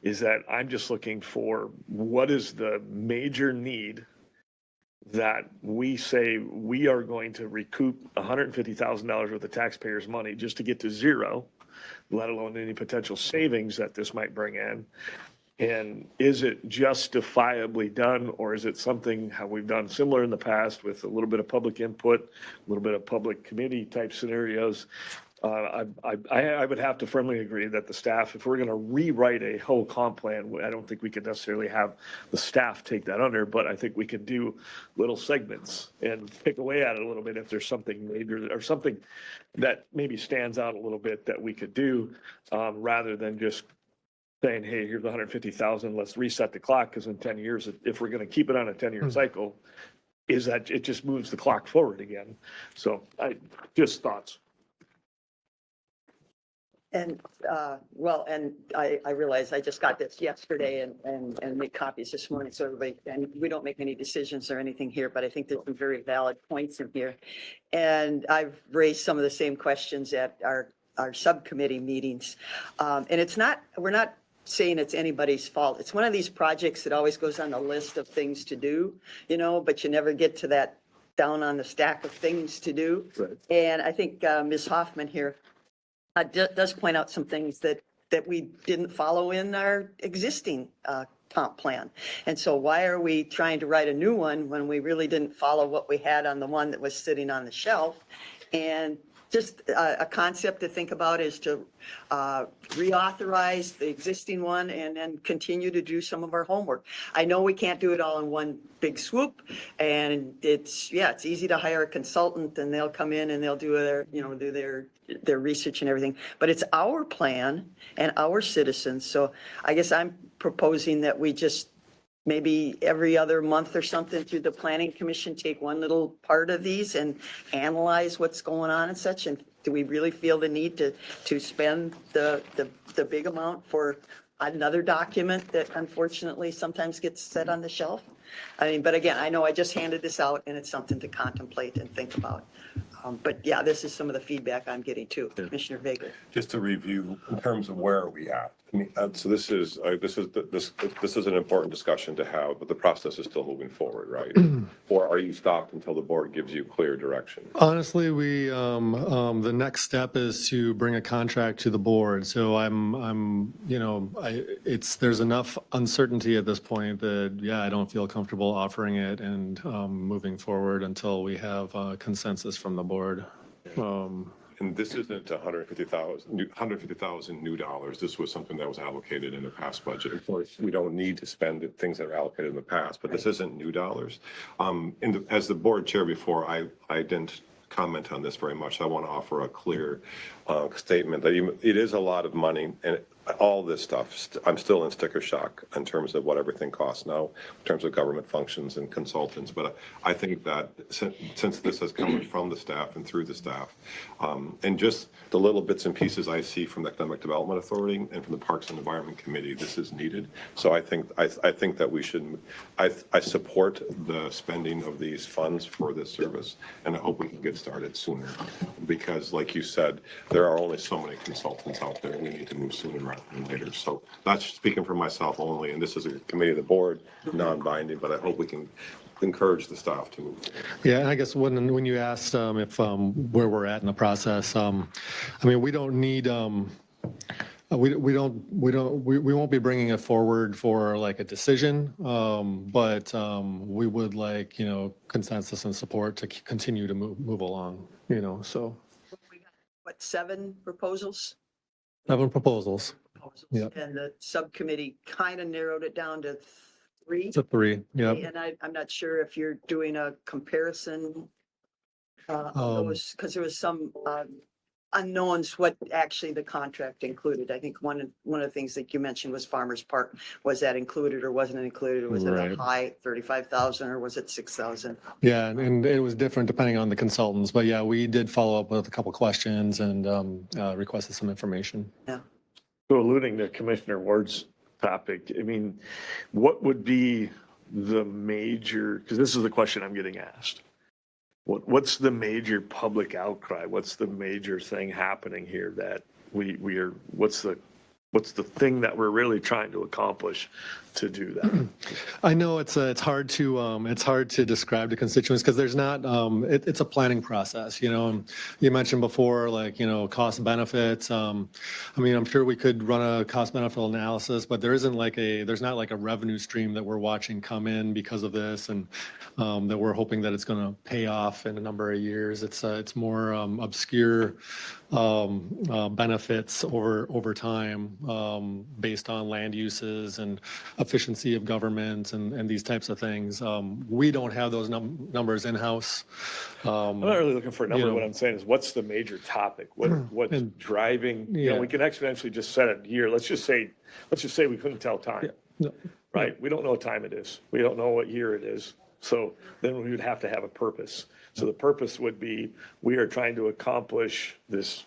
is that I'm just looking for what is the major need that we say we are going to recoup $150,000 worth of taxpayers' money just to get to zero, let alone any potential savings that this might bring in. And is it justifiably done, or is it something how we've done similar in the past with a little bit of public input, a little bit of public committee type scenarios? I would have to firmly agree that the staff, if we're going to rewrite a whole comp plan, I don't think we could necessarily have the staff take that under, but I think we could do little segments and pick away at it a little bit if there's something major or something that maybe stands out a little bit that we could do, rather than just saying, hey, here's 150,000, let's reset the clock, because in 10 years, if we're going to keep it on a 10-year cycle, is that it just moves the clock forward again. So just thoughts. And, and I realize I just got this yesterday and made copies this morning, so everybody, and we don't make any decisions or anything here, but I think there's some very valid points in here. And I've raised some of the same questions at our subcommittee meetings. And we're not saying it's anybody's fault. It's one of these projects that always goes on the list of things to do, but you never get to that down on the stack of things to do. Right. And I think Ms. Hoffman here does point out some things that we didn't follow in our existing comp plan. And so why are we trying to write a new one when we really didn't follow what we had on the one that was sitting on the shelf? And just a concept to think about is to reauthorize the existing one and then continue to do some of our homework. I know we can't do it all in one big swoop, and it's easy to hire a consultant and they'll come in and they'll do their research and everything, but it's our plan and our citizens. So I guess I'm proposing that we just maybe every other month or something through the planning commission, take one little part of these and analyze what's going on and such. And do we really feel the need to spend the big amount for another document that unfortunately sometimes gets set on the shelf? I mean, but again, I know I just handed this out and it's something to contemplate and think about. But yeah, this is some of the feedback I'm getting too. Commissioner Vega. Just to review in terms of where are we at? I mean, so this is an important discussion to have, but the process is still moving forward, right? Or are you stopped until the board gives you clear direction? Honestly, the next step is to bring a contract to the board. So there's enough uncertainty at this point that, I don't feel comfortable offering it and moving forward until we have consensus from the board. And this isn't $150,000 new dollars. This was something that was allocated in the past budget. Of course, we don't need to spend the things that are allocated in the past, but this isn't new dollars. As the board chair before, I didn't comment on this very much. I want to offer a clear statement that it is a lot of money, and all this stuff, I'm still in sticker shock in terms of what everything costs now, in terms of government functions and consultants. But I think that since this has come from the staff and through the staff, and just the little bits and pieces I see from the Economic Development Authority and from the Parks and Environment Committee, this is needed. So I think that we should, I support the spending of these funds for this service, and I hope we can get started sooner. Because like you said, there are only so many consultants out there, and we need to move sooner rather than later. So that's speaking for myself only, and this is a committee of the board, non-binding, but I hope we can encourage the staff to move forward. Yeah, and I guess when you asked if where we're at in the process, I mean, we don't need we won't be bringing it forward for like a decision, but we would like consensus and support to continue to move along. So What, 7 proposals? 7 proposals. Yep. And the subcommittee kind of narrowed it down to 3. It's a 3, yep. And I'm not sure if you're doing a comparison of those, because there was some unknowns what actually the contract included. I think one of the things that you mentioned was Farmers Park. Was that included or wasn't it included? Or was it a Right. high 35,000 or was it 6,000? Yeah, and it was different depending on the consultants, but yeah, we did follow up with a couple questions and requested some information. Yeah. So alluding to Commissioner Ward's topic, I mean, what would be the major, because this is the question I'm getting asked. What's the major public outcry? What's the major thing happening here that we are, what's the thing that we're really trying to accomplish to do that? I know it's hard to describe to constituents because there's not, it's a planning process, you know. You mentioned before, like, you know, cost benefits. I mean, I'm sure we could run a cost benefit analysis, but there's not like a revenue stream that we're watching come in because of this and that we're hoping that it's going to pay off in a number of years. It's more obscure benefits over time based on land uses and efficiency of government and these types of things. We don't have those numbers in-house. I'm not really looking for a number. You know. What I'm saying is, what's the major topic? What's driving? You know, Yeah. we can exponentially just set it here. Let's just say we couldn't tell time, No. right? We don't know what time it is. We don't know what year it is. So then we would have to have a purpose. So the purpose would be, we are trying to accomplish this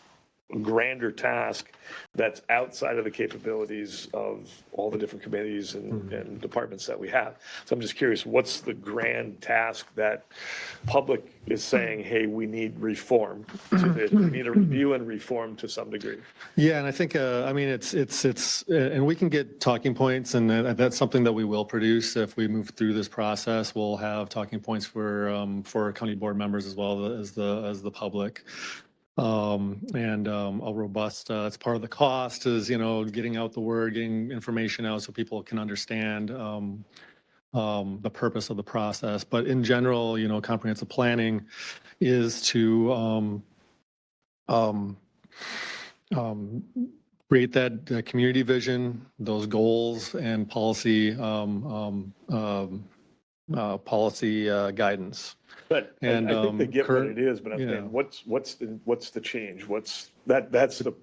grander task that's outside of the capabilities of all the different committees and departments that we have. So I'm just curious, what's the grand task that public is saying, hey, we need reform to this, we need a review and reform to some degree? Yeah, and I think, I mean, it's, and we can get talking points, and that's something that we will produce if we move through this process. We'll have talking points for county board members as well as the public. And a robust, it's part of the cost is, you know, getting out the word, getting information out so people can understand the purpose of the process. But in general, you know, comprehensive planning is to create that community vision, those goals and policy guidance. But And, I think they get what current- it is, but I'm yeah. saying, what's the change? That's the,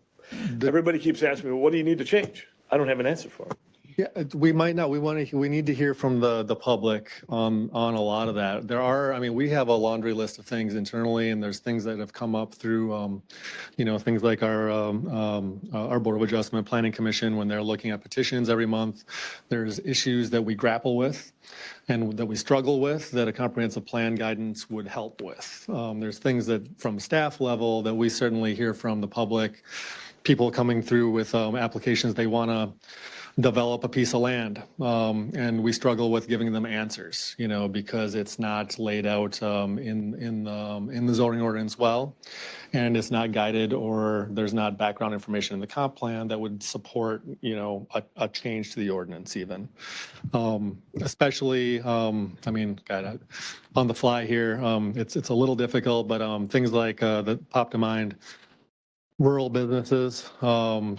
everybody keeps asking me, well, what do you need to change? I don't have an answer for it. Yeah, we might not. We need to hear from the public on a lot of that. There are, I mean, we have a laundry list of things internally, and there's things that have come up through, you know, things like our Board of Adjustment Planning Commission when they're looking at petitions every month. There's issues that we grapple with and that we struggle with that a comprehensive plan guidance would help with. There's things that from staff level that we certainly hear from the public, people coming through with applications they want to develop a piece of land. And we struggle with giving them answers, you know, because it's not laid out in the zoning ordinance well, and it's not guided, or there's not background information in the comp plan that would support, you know, a change to the ordinance even. Especially, I mean, God, on the fly here, it's a little difficult, but things like that pop to mind. Rural businesses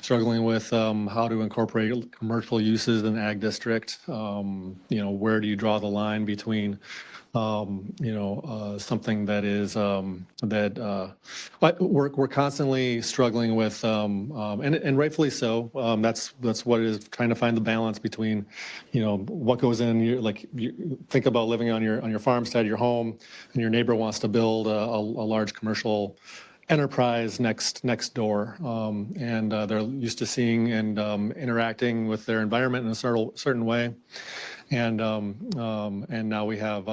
struggling with how to incorporate commercial uses in ag district. You know, where do you draw the line between, you know, something that is but we're constantly struggling with, and rightfully so. That's what it is, trying to find the balance between, you know, what goes in your, like, you think about living on your farmstead, your home, and your neighbor wants to build a large commercial enterprise next door, and they're used to seeing and interacting with their environment in a certain way, and now we have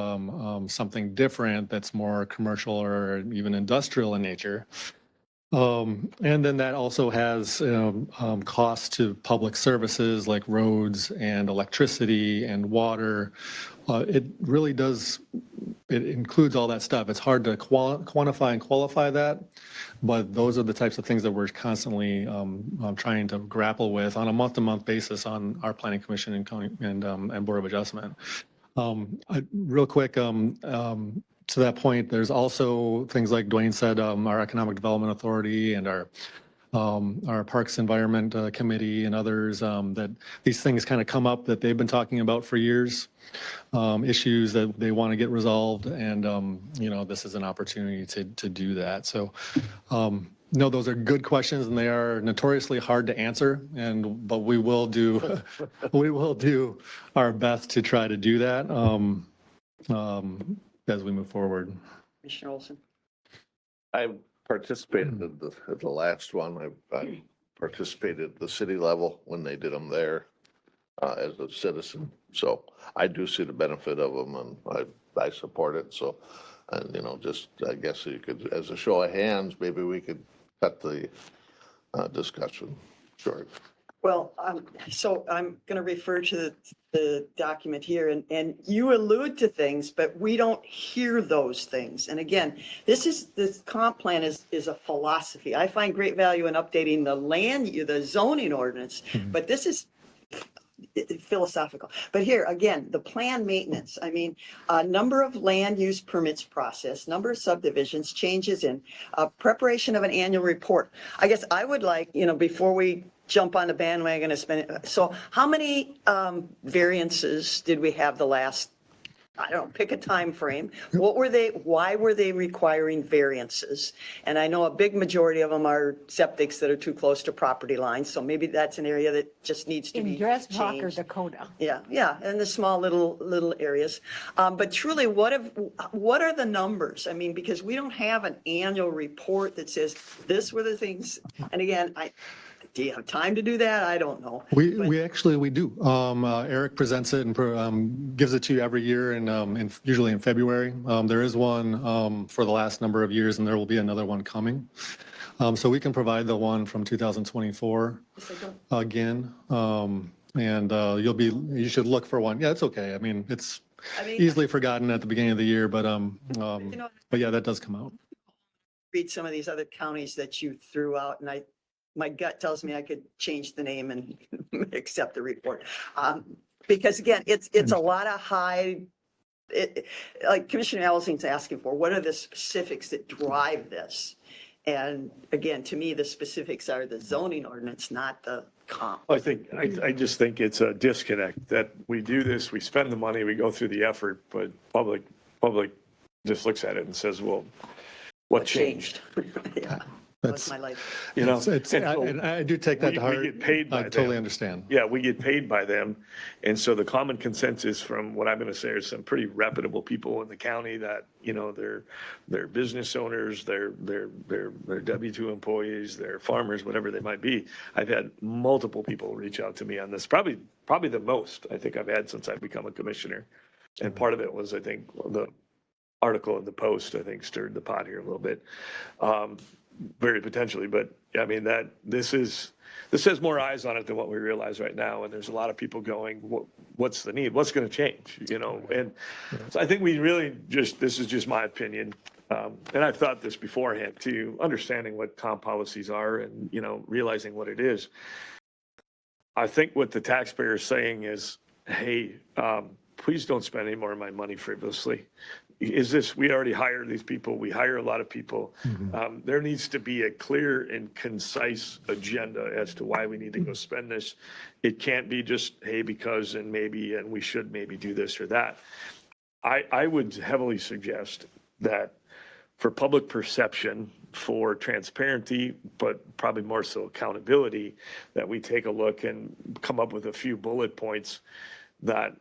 something different that's more commercial or even industrial in nature. And then that also has costs to public services like roads and electricity and water. It really does, it includes all that stuff. It's hard to quantify and qualify that, but those are the types of things that we're constantly trying to grapple with on a month-to-month basis on our Planning Commission and County and Board of Adjustment. Real quick, to that point, there's also things like Dwayne said, our Economic Development Authority and our our Parks Environment Committee and others, that these things kind of come up that they've been talking about for years, issues that they want to get resolved. And, this is an opportunity to do that. So, no, those are good questions and they are notoriously hard to answer. But we will do, we will do our best to try to do that as we move forward. Commissioner Olson? I participated in the last one. I participated at the city level when they did them there as a citizen. So I do see the benefit of them and I support it. So, and just, I guess you could, as a show of hands, maybe we could cut the discussion short. Well, so I'm going to refer to the document here, and you allude to things, but we don't hear those things. And again, this comp plan is a philosophy. I find great value in updating the zoning ordinance, but this is philosophical. But here, again, the plan maintenance, number of land use permits processed, number of subdivisions, changes in preparation of an annual report. I guess I would like, before we jump on the bandwagon and spend it. So how many variances did we have the last, I don't know, pick a time frame. What were they, why were they requiring variances? And I know a big majority of them are septics that are too close to property lines. So maybe that's an area that just needs to be In Dresbach or changed. Dakota. Yeah, and the small little areas. But truly, what are the numbers? Because we don't have an annual report that says this were the things. And again, do you have time to do that? I don't know. We do. Eric presents it and gives it to you every year, and usually in February. There is one for the last number of years, and there will be another one coming. So we can provide the one from 2024 again, and you should look for one. Yeah, it's okay. It's easily forgotten at the beginning of the year, but yeah, that does come out. Read some of these other counties that you threw out, and my gut tells me I could change the name and accept the report. Because again, it's a lot of like Commissioner Elling's asking for, what are the specifics that drive this? And again, to me, the specifics are the zoning ordinance, not the comp. I just think it's a disconnect that we do this, we spend the money, we go through the effort, but public just looks at it and says, well, what changed? Yeah. That's my life. And I do take that to heart. We get paid by I totally understand. Yeah, we get paid by them. And so the common consensus from what I'm going to say are some pretty reputable people in the county that, they're business owners, they're W-2 employees, they're farmers, whatever they might be. I've had multiple people reach out to me on this, probably the most I think I've had since I've become a commissioner. And part of it was, I think, the article in the Post, I think, stirred the pot here a little bit. Very potentially, but this has more eyes on it than what we realize right now. And there's a lot of people going, what's the need? What's going to change? And so I think we really this is just my opinion. And I've thought this beforehand too, understanding what comp policies are and, realizing what it is. I think what the taxpayer is saying is, hey, please don't spend any more of my money frivolously. We already hired these people. We hire a lot of people. There needs to be a clear and concise agenda as to why we need to go spend this. It can't be just, hey, because, and maybe, and we should maybe do this or that. I would heavily suggest that for public perception, for transparency, but probably more so accountability, that we take a look and come up with a few bullet points that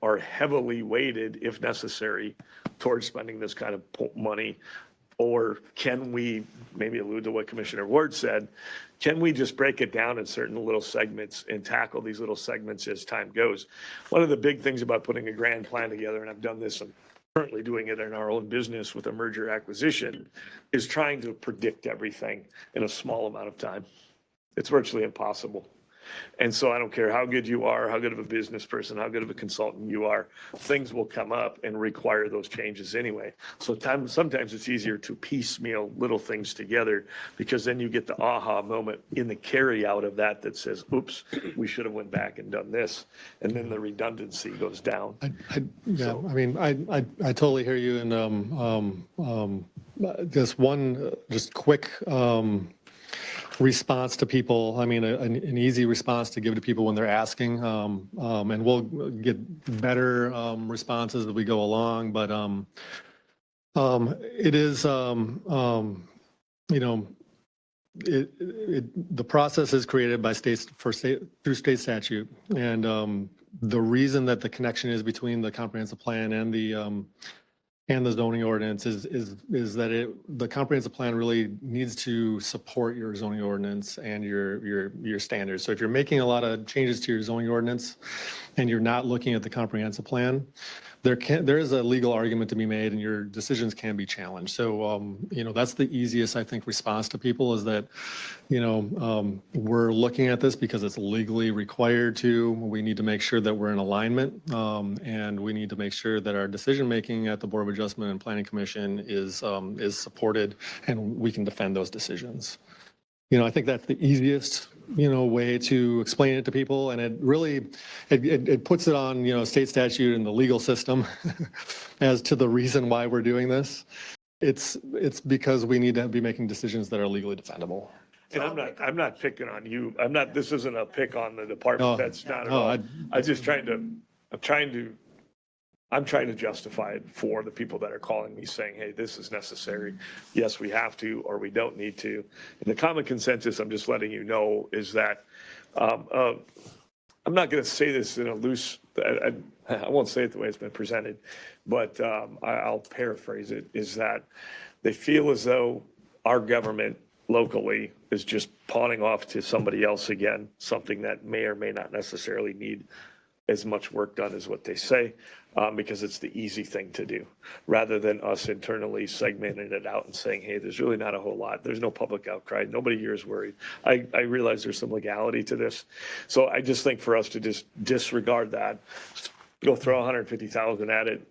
are heavily weighted, if necessary, towards spending this kind of money? Or can we, maybe allude to what Commissioner Ward said, can we just break it down in certain little segments and tackle these little segments as time goes? One of the big things about putting a grand plan together, and I've done this, I'm currently doing it in our own business with a merger acquisition, is trying to predict everything in a small amount of time. It's virtually impossible. And so I don't care how good you are, how good of a business person, how good of a consultant you are, things will come up and require those changes anyway. So sometimes it's easier to piecemeal little things together, because then you get the aha moment in the carry out of that says, oops, we should have went back and done this. And then the redundancy goes down. I totally hear you. And just quick response to people. I mean, an easy response to give to people when they're asking. And we'll get better responses as we go along. But it is, you know, the process is created by states through state statute. And the reason that the connection is between the comprehensive plan and the zoning ordinance is that the comprehensive plan really needs to support your zoning ordinance and your standards. So if you're making a lot of changes to your zoning ordinance and you're not looking at the comprehensive plan, there is a legal argument to be made and your decisions can be challenged. So, you know, that's the easiest, I think, response to people is that, you know, we're looking at this because it's legally required to. We need to make sure that we're in alignment, and we need to make sure that our decision-making at the Board of Adjustment and Planning Commission is supported and we can defend those decisions. You know, I think that's the easiest, you know, way to explain it to people. And it really, it puts it on, you know, state statute and the legal system as to the reason why we're doing this. It's because we need to be making decisions that are legally defendable. And I'm not picking on you. This isn't a pick on the department. No, That's not at no, all. I'm trying to justify it for the people that are calling me saying, hey, this is necessary. Yes, we have to, or we don't need to. And the common consensus, I'm just letting you know, is that, I'm not going to say this in a loose, I won't say it the way it's been presented, but I'll paraphrase it, is that they feel as though our government locally is just pawning off to somebody else again, something that may or may not necessarily need as much work done as what they say, because it's the easy thing to do, rather than us internally segmenting it out and saying, hey, there's really not a whole lot. There's no public outcry. Nobody here is worried. I realize there's some legality to this. So I just think for us to just disregard that, go throw 150,000 at it,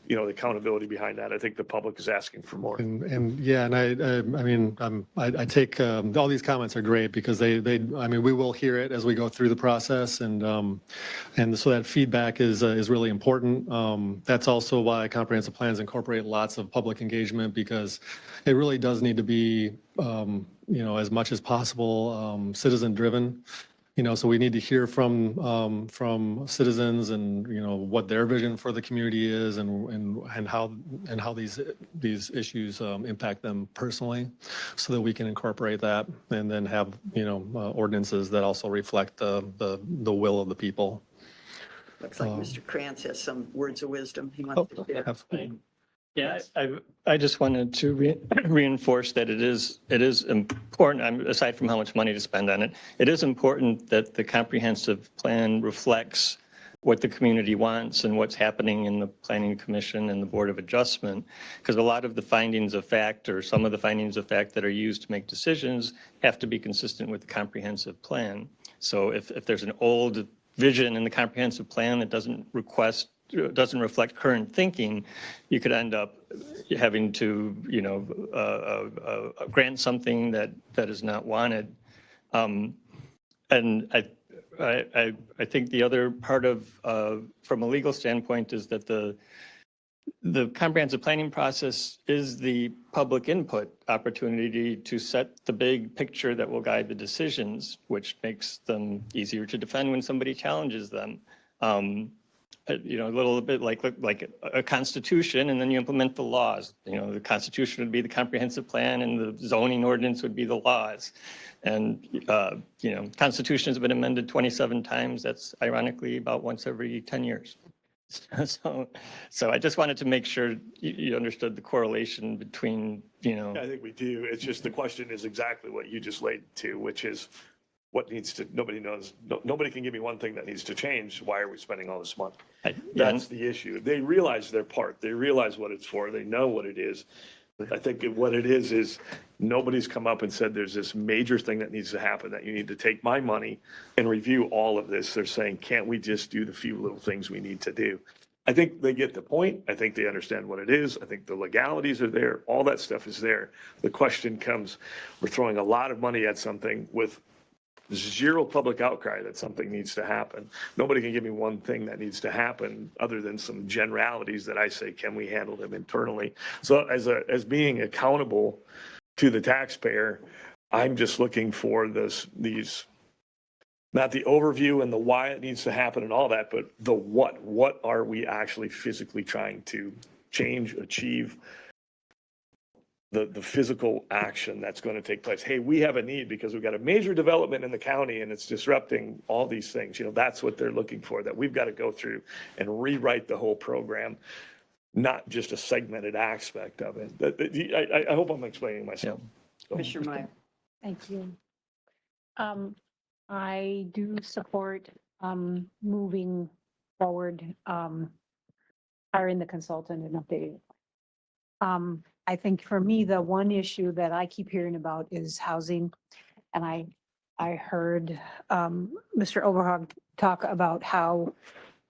you know, the accountability behind that. I think the public is asking for more. And yeah, and I mean, I take, all these comments are great because I mean, we will hear it as we go through the process and so that feedback is really important. That's also why comprehensive plans incorporate lots of public engagement because it really does need to be, you know, as much as possible, citizen driven. You know, so we need to hear from citizens and, you know, what their vision for the community is and how these issues impact them personally so that we can incorporate that and then have, you know, ordinances that also reflect the will of the people. Looks like Mr. Krantz has some words of wisdom he wants to share. Absolutely. Yeah, I just wanted to reinforce that it is important, aside from how much money to spend on it, it is important that the comprehensive plan reflects what the community wants and what's happening in the Planning Commission and the Board of Adjustment, because a lot of the findings of fact or some of the findings of fact that are used to make decisions have to be consistent with the comprehensive plan. So if there's an old vision in the comprehensive plan that doesn't reflect current thinking, you could end up having to, you know, grant something that is not wanted. And I think the other part of, from a legal standpoint, is that the comprehensive planning process is the public input opportunity to set the big picture that will guide the decisions, which makes them easier to defend when somebody challenges them. You know, a little bit like a constitution, and then you implement the laws. You know, the constitution would be the comprehensive plan and the zoning ordinance would be the laws. And, you know, constitution has been amended 27 times. That's ironically about once every 10 years. So I just wanted to make sure you understood the correlation between, you know. I think we do. It's just the question is exactly what you just laid to, which is what needs to, nobody knows, nobody can give me one thing that needs to change. Why are we spending all this money? That's the issue. They realize their part. They realize what it's for. They know what it is. I think what it is nobody's come up and said there's this major thing that needs to happen, that you need to take my money and review all of this. They're saying, can't we just do the few little things we need to do? I think they get the point. I think they understand what it is. I think the legalities are there. All that stuff is there. The question comes, we're throwing a lot of money at something with zero public outcry that something needs to happen. Nobody can give me one thing that needs to happen other than some generalities that I say, can we handle them internally? So as being accountable to the taxpayer, I'm just looking for these, not the overview and the why it needs to happen and all that, but the what are we actually physically trying to change, achieve? The physical action that's going to take place. Hey, we have a need because we've got a major development in the county and it's disrupting all these things. That's what they're looking for, that we've got to go through and rewrite the whole program, not just a segmented aspect of it. I hope I'm explaining myself. So- Commissioner Meyer. Thank you. I do support moving forward, hiring the consultant and updating. I think for me, the one issue that I keep hearing about is housing. And I heard Mr. Overhog talk about how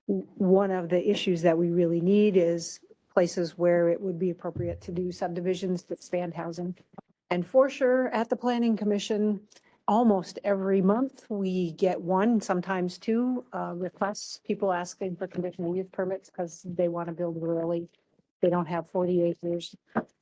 one of the issues that we really need is places where it would be appropriate to do subdivisions to expand housing. And for sure, at the Planning Commission, almost every month, we get one, sometimes two requests, people asking for conditional use permits because they want to build rurally. They don't have 40 acres.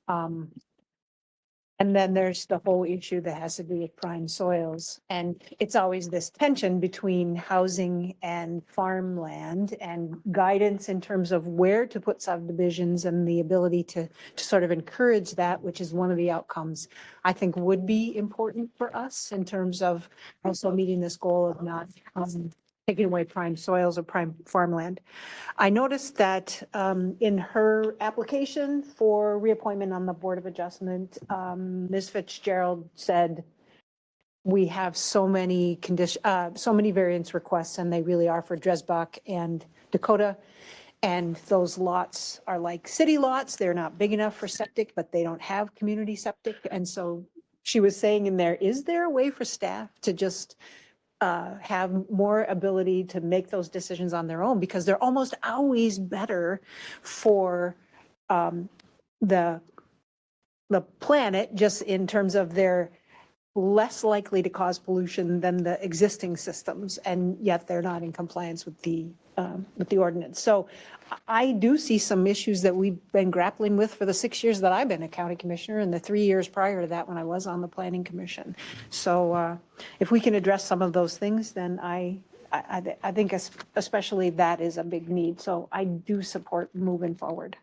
And then there's the whole issue that has to do with prime soils. And it's always this tension between housing and farmland and guidance in terms of where to put subdivisions and the ability to sort of encourage that, which is one of the outcomes I think would be important for us in terms of also meeting this goal of not taking away prime soils or prime farmland. I noticed that in her application for reappointment on the Board of Adjustment, Ms. Fitzgerald said, we have so many variance requests, and they really are for Dresbach and Dakota. And those lots are like city lots. They're not big enough for septic, but they don't have community septic. And so she was saying in there, is there a way for staff to just have more ability to make those decisions on their own, because they're almost always better for the planet, just in terms of they're less likely to cause pollution than the existing systems, and yet they're not in compliance with the ordinance. So I do see some issues that we've been grappling with for the 6 years that I've been a county commissioner and the 3 years prior to that when I was on the planning commission. So if we can address some of those things, then I think especially that is a big need. So I do support moving forward.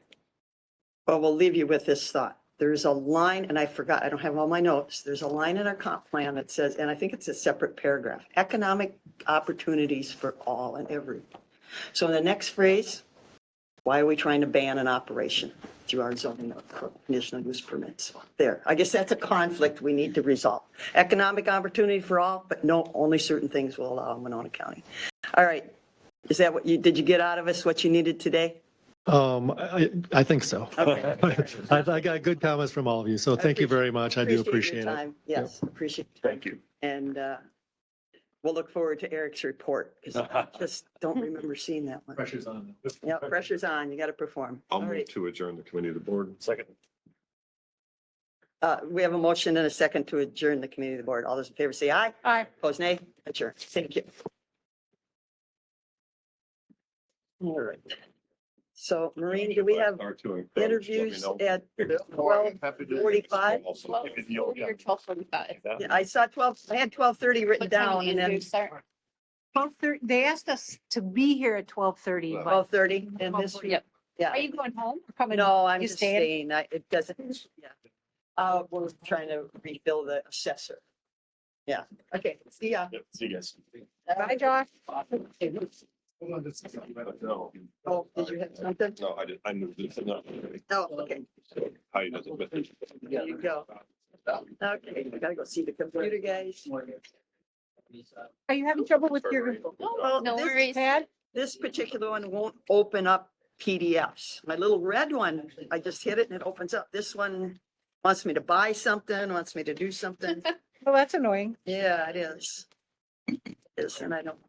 Well, we'll leave you with this thought. There's a line, and I forgot, I don't have all my notes. There's a line in our comp plan that says, and I think it's a separate paragraph, economic opportunities for all and everyone. So in the next phrase, why are we trying to ban an operation through our zoning or conditional use permits? There, I guess that's a conflict we need to resolve. Economic opportunity for all, but no, only certain things will allow in Winona County. All right, is that did you get out of us what you needed today? I think so. Okay. I got good comments from all of you, so thank you very much. I do appreciate your it. time. Yes, appreciate your time. Thank you. And we'll look forward to Eric's report, because I just don't remember seeing that one. Pressure's on. Yeah, pressure's on. You got to perform. I'll All move right. to adjourn the committee of the board. Second. We have a motion and a second to adjourn the committee of the board. All those in favor say aye. Aye. Opposed, nay. Adjourn. Thank you. All right. So Maureen, do we have interviews at 12:45? Also, Or 12:45. Yeah, I saw 12, I had 12:30 written What time down, did and then interviews start? 12:30, they asked us to be here at 12:30, but 12:30, and this, Yep. yeah. are you going home or coming? No, I'm You just staying? staying. It doesn't, yeah. We're trying to refill the assessor. Yeah, okay, see ya. Yep, see you guys. Bye, Josh. Oh, did you have something? No, I moved it. No. Oh, okay, How you does it with it? there you go. Okay, I gotta go see the computer guys. Are you having trouble with your Well, No this worries. pad? This particular one won't open up PDFs. My little red one, I just hit it and it opens up. This one wants me to buy something, wants me to do something. Well, that's annoying. Yeah, it is. It is, and I don't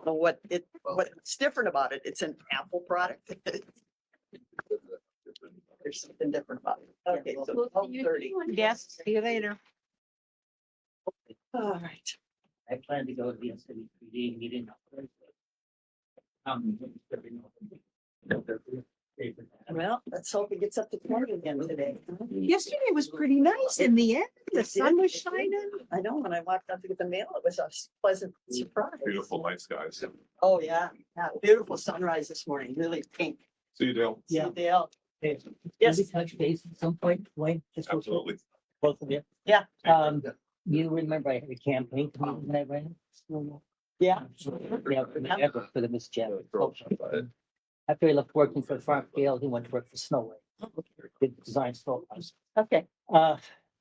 know what's different about it. It's an Apple product. There's something different about it. Okay, so 12:30. Yes, see you later. All right. I plan to go to the NCD meeting. Well, let's hope it gets up to 20 again today. Yesterday was pretty nice in the end. The sun was shining. I know, when I walked out to get the mail, it was a pleasant surprise. Beautiful night skies. Oh, yeah, yeah, beautiful sunrise this morning, really pink. See you, Dale. See you, Dale. Okay. Yes. Can we touch base at some point, Wayne? Just real quick? Absolutely. Both of you. Yeah. You remember I had a campaign committee when I ran? Yeah. Yeah, for the Miss Jen. After he left working for Farmfield, he went to work for Snowway. Did design snow houses. Okay.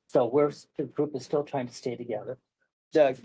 So the group is still trying to stay together. The